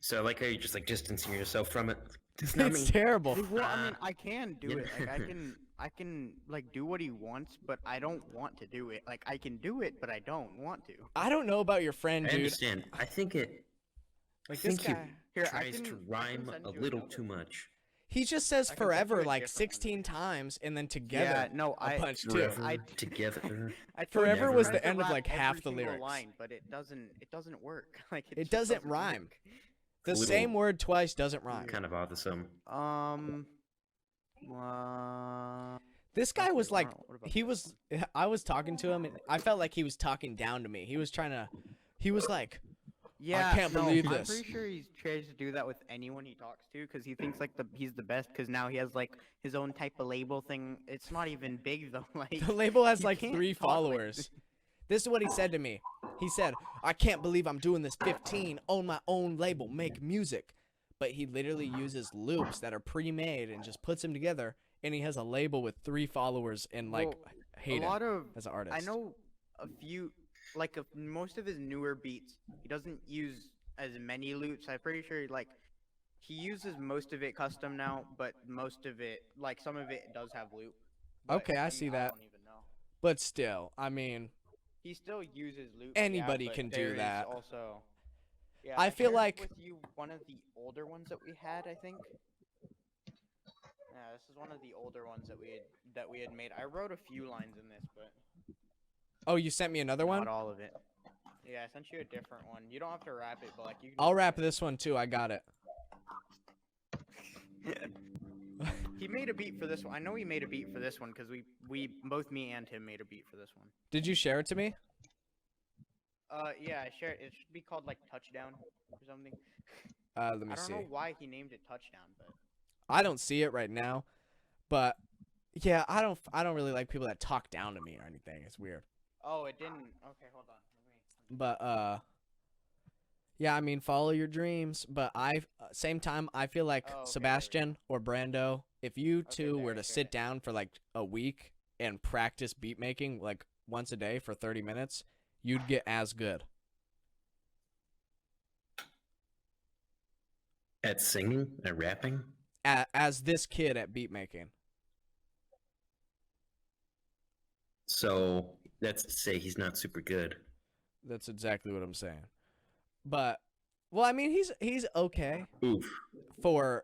So I like how you're just like distancing yourself from it. It's not It's me. terrible. Well, I mean, I can do you it. Like I can like do what he wants, but I don't want to do it. Like I can do it, but I don't want to. I don't know about your friend, I dude. understand. I think it. Like I this think he guy, Here, I tries to can rhyme send a you little another too one. much. he just says I can send forever you a like different one. 16 times and then together Yeah, no, a bunch too. Forever together. I told Forever you, I was tried the to end of rap like half every the single lyrics. line, but it doesn't work. Like It just doesn't rhyme. work. The Little- same word twice doesn't rhyme. Kind of bothersome. This guy okay, was like, what about he was, I was talking to him and I felt like he was talking down to me. He was like, Yeah, can't no, believe I'm this. pretty sure he tries to do that with anyone he talks to because he thinks like he's the best because now he has like his own type of label thing. It's not even big though. Like the label has you like can't 3 talk like followers. This is what he said to me. He said, I can't believe I'm doing this 15, own my own label, make music. But he literally uses loops that are pre-made and just puts them together. And he has a label with 3 followers and like Well, hate a lot him of as an artist. I know a few like most of his newer beats. He doesn't use as many loops. I'm pretty sure like he uses most of it custom now, but most of it like some of it does have loop. but Okay, I see that. I don't even know. But still, I mean, He still uses loop. Anybody yeah, but can do there is that. Also, yeah, I feel shared like- with you one of the older ones that we had. I think. Yeah, this is one of the older ones that we had made. I wrote a few lines in this, but oh, you sent me another not one? all of it. Yeah, I sent you a different one. You don't have to wrap it, but like you. Can I'll wrap this one too. I got it. He made a beat for this one. I know he made a beat for this one because we both me and him made a beat for this one. Did you share it to me? Yeah, I shared. It should be called like Touchdown or something. Let me I don't see. know why he named it Touchdown, but I don't see it right now, but yeah, I don't really like people that talk down to me or anything. It's weird. oh, it didn't. Okay, hold on. But yeah, I mean, follow your dreams. But same time, I feel like Oh, okay, there we go. Sebastian or Brando, if you two there, were I to shared sit it. down for like a week and practice beat making like once a day for 30 minutes, you'd get as good. At singing? At rapping? As this kid at beat making. So that's to say he's not super good. That's exactly what I'm saying. But well, I mean, he's okay Oof. for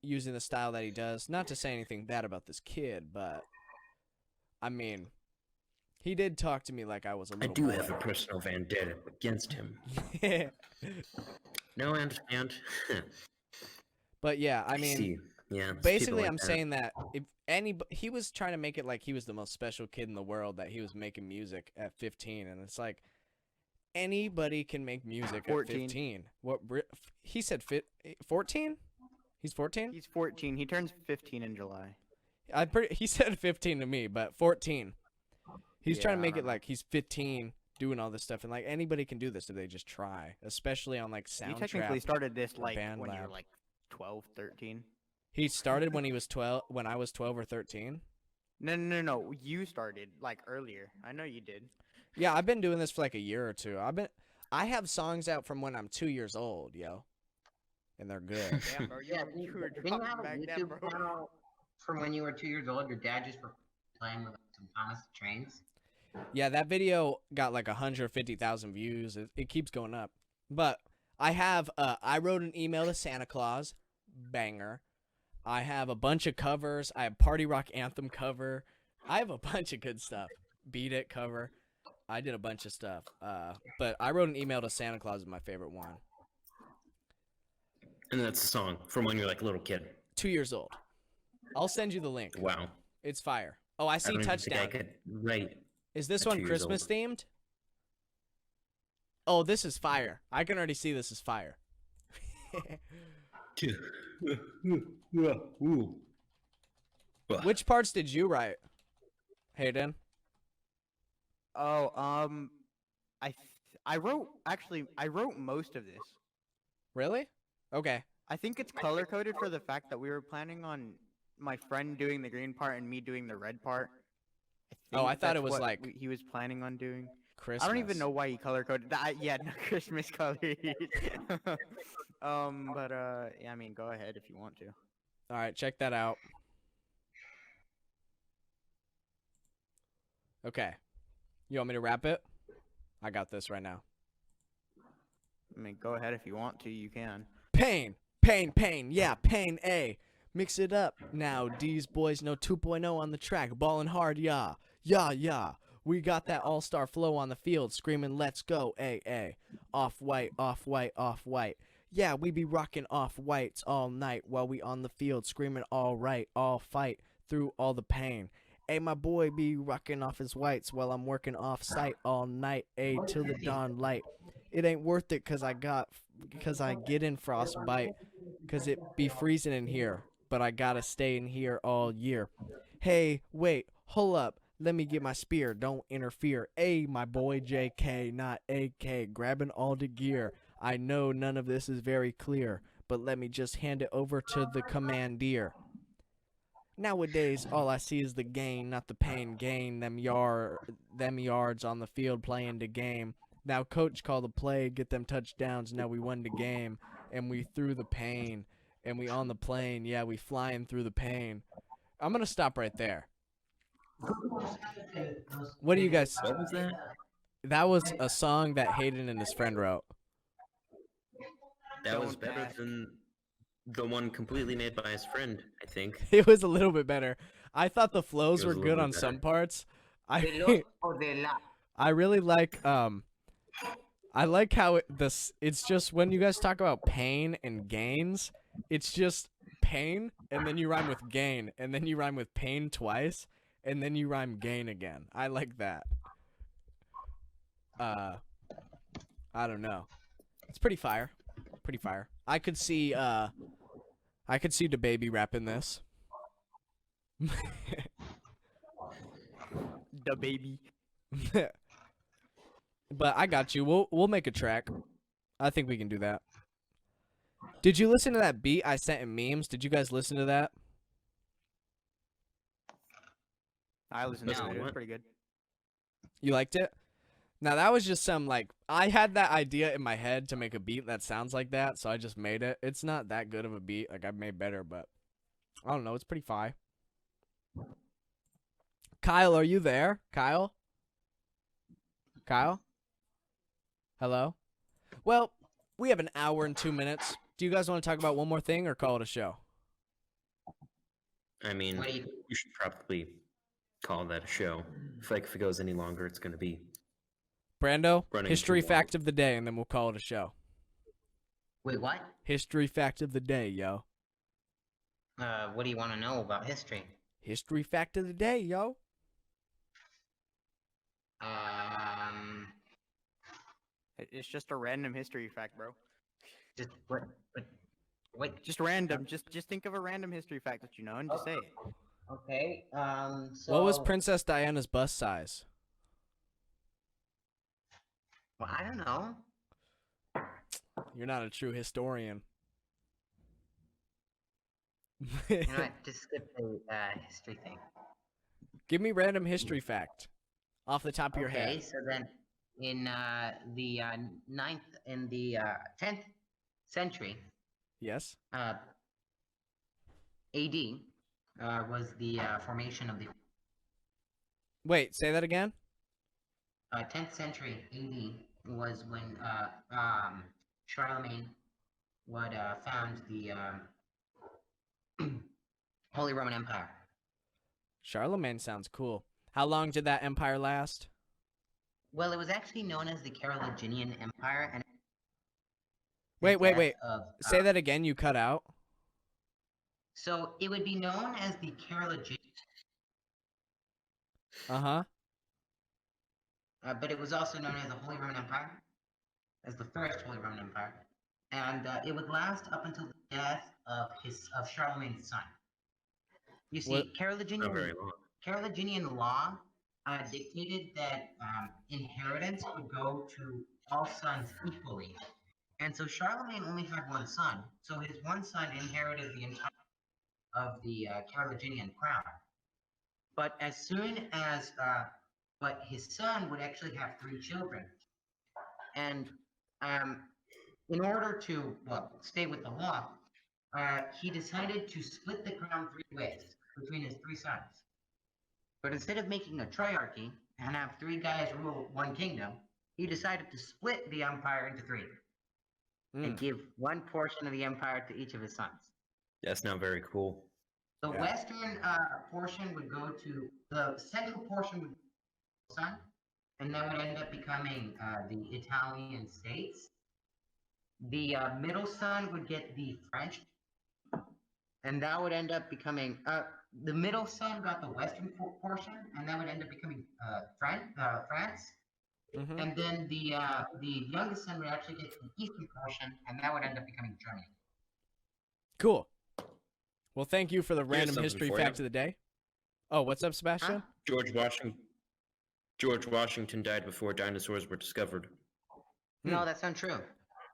using the style that he does. Not to say anything bad about this kid, but I mean, he did talk to me like I was a I little do boy. have a personal vendetta against him. No, I understand. But yeah, I mean, see. Yeah. it's basically, people like I'm that. saying that if he was trying to make it like he was the most special kid in the world, that he was making music at 15, and it's like anybody can make music 14. at 15. He said 14? He's 14? He's 14. He turns 15 in July. He said 15 to me, but 14. He's trying to Yeah, I make it don't know. like he's 15 doing all this stuff, and like anybody can do this if they just try, especially on like You technically Soundtrap. started this like Band when you were Lab. like 12, 13. He started when he was 12, when I was 12 or 13. No. You started like earlier. I know you did. Yeah, I've been doing this for like a year or two. I have songs out from when I'm 2 years old, yo, and they're good. Yeah, bro. You were Didn't you dropping have a back then, YouTube bro. channel from when you were 2 years old? Your dad just for playing with some Thomas Trains. Yeah, that video got like 150,000 views. It keeps going up. But I have I wrote an email to Santa Claus, banger. I have a bunch of covers. I have Party Rock Anthem cover. I have a bunch of good stuff. Beat It cover. I did a bunch of stuff. But I wrote an email to Santa Claus is my favorite one. And that's a song from when you're like a little kid. 2 years old. I'll send you the link. Wow. It's fire. Oh, I I see don't even think touchdown. I could write. Is this at one 2 years Christmas old. themed? Oh, this is fire. I can already see this is fire. Which parts did you write, Hayden? Oh, I wrote most of this. Really? Okay. I think it's color coded for the fact that we were planning on my friend doing the green part and me doing the red part. Oh, I think thought it that's was what like he was planning on doing. Christmas. I don't even know why he color coded that. Yeah, no Christmas colors. But yeah, I mean, go ahead if you want to. All right, check that out. Okay. You want me to wrap it? I got this right now. I mean, go ahead if you want to. You can. Pain, pain, pain. Yeah, pain A. Mix it up now. These boys know 2.0 on the track. Ballin' hard, yeah. Yeah, yeah. We got that all-star flow on the field. Screaming, let's go, A. Off-white, off-white, off-white. Yeah, we be rocking off-whites all night while we on the field. Screaming, all right, all fight through all the pain. Hey, my boy be rocking off his whites while I'm working off-site all night. A till the dawn light. It ain't worth it cause I get in frostbite. Cause it be freezing in here. But I gotta stay in here all year. Hey, wait, hold up. Let me get my spear. Don't interfere. A, my boy JK, not AK. Grabbing all the gear. I know none of this is very clear. But let me just hand it over to the commandeer. Nowadays, all I see is the gain, not the pain. Gain them yards on the field playing the game. Now coach call the play, get them touchdowns. Now we won the game, and we through the pain, and we on the plane. Yeah, we flying through the pain. I'm gonna stop right there. What do you guys? What was that? That was a song that Hayden and his friend wrote. That was Don't better ask. than the one completely made by his friend, I think. It was a little bit better. I thought the flows It were was a good little on bit some better. parts. De los o de la. I really like I like how it's just when you guys talk about pain and gains, it's just pain and then you rhyme with gain and then you rhyme with pain twice and then you rhyme gain again. I like that. I don't know. It's pretty fire. Pretty fire. I could see the baby rapping this. The baby. But I got you. We'll make a track. I think we can do that. Did you listen to that beat I sent in memes? Did you guys listen to that? I listened to No, it. It was what? pretty good. You liked it? Now that was just some like I had that idea in my head to make a beat that sounds like that, so I just made it. It's not that good of a beat. Like I've made better, but I don't know. It's pretty fire. Kyle, are you there? Kyle? Kyle? Hello? Well, we have an hour and 2 minutes. Do you guys want to talk about one more thing or call it a show? I mean, What do you- you should probably call that a show. If it goes any longer, it's going to be Brando, Running history too long. fact of the day, and then we'll call it a show. Wait, what? History fact of the day, yo. What do you want to know about history? History fact of the day, yo. It's just a random history fact, bro. Just what? Wait. Just random. Just think of a random history fact that you know and just say it. Okay. So. What was Princess Diana's bust size? Well, I don't know. You're not a true historian. You know what? Just skip the history thing. Give me random history fact off the top of your Okay. head. So then, in the 9th and the 10th century, Yes? AD, was the formation of the Wait, say that again? 10th century AD was when Charlemagne would found the Holy Roman Empire. Charlemagne sounds cool. How long did that empire last? Well, it was actually known as the Carolingian Empire, and Wait. Of, Say that again, you cut out. So it would be known as the Carolingian, Uh-huh. but it was also known as the Holy Roman Empire, as the first Holy Roman Empire, and it would last up until the death of Charlemagne's son. You see, What- not very long. Carolingian law dictated that inheritance would go to all sons equally, And so Charlemagne only had one son, so his one son inherited the entire of the Carolingian crown. But as soon as, but his son would actually have 3 children, and in order to stay with the law, he decided to split the crown 3 ways between his 3 sons. But instead of making a triarchy and have 3 guys rule one kingdom, he decided to split the empire into 3 and give one portion of the empire to each of his sons. That's not very cool. The Yeah. western portion would go to the central portion would go to the son, and that would end up becoming the Italian states. The middle son would get the French, and that would end up becoming the middle son got the western portion, and that would end up becoming France. Mhm. And then the youngest son would actually get the eastern portion, and that would end up becoming Germany. Cool. Well, thank you for the Here's random something history for you. fact of the day. Oh, what's up, Sebastian? George Washington died before dinosaurs were discovered. No, that's untrue.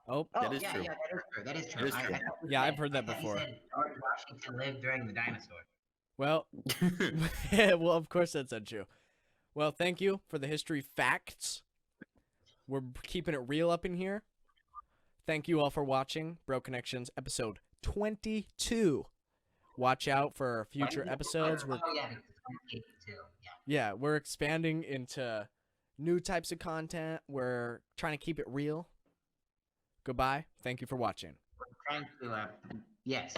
Oh, Oh, That is yeah, true. yeah, that is true. That is true. That is true. thought you Yeah, I've said- heard that I thought you before. said George Washington lived during the dinosaurs. well, well, of course that's untrue. Well, thank you for the history facts. We're keeping it real up in here. Thank you all for watching Bro Connections episode 22. Watch out for future episodes. We're Oh, yeah, it's 28 too. Yeah. Yeah, we're expanding into new types of content. We're trying to keep it real. Goodbye. Thank you for watching. We're trying to, yes.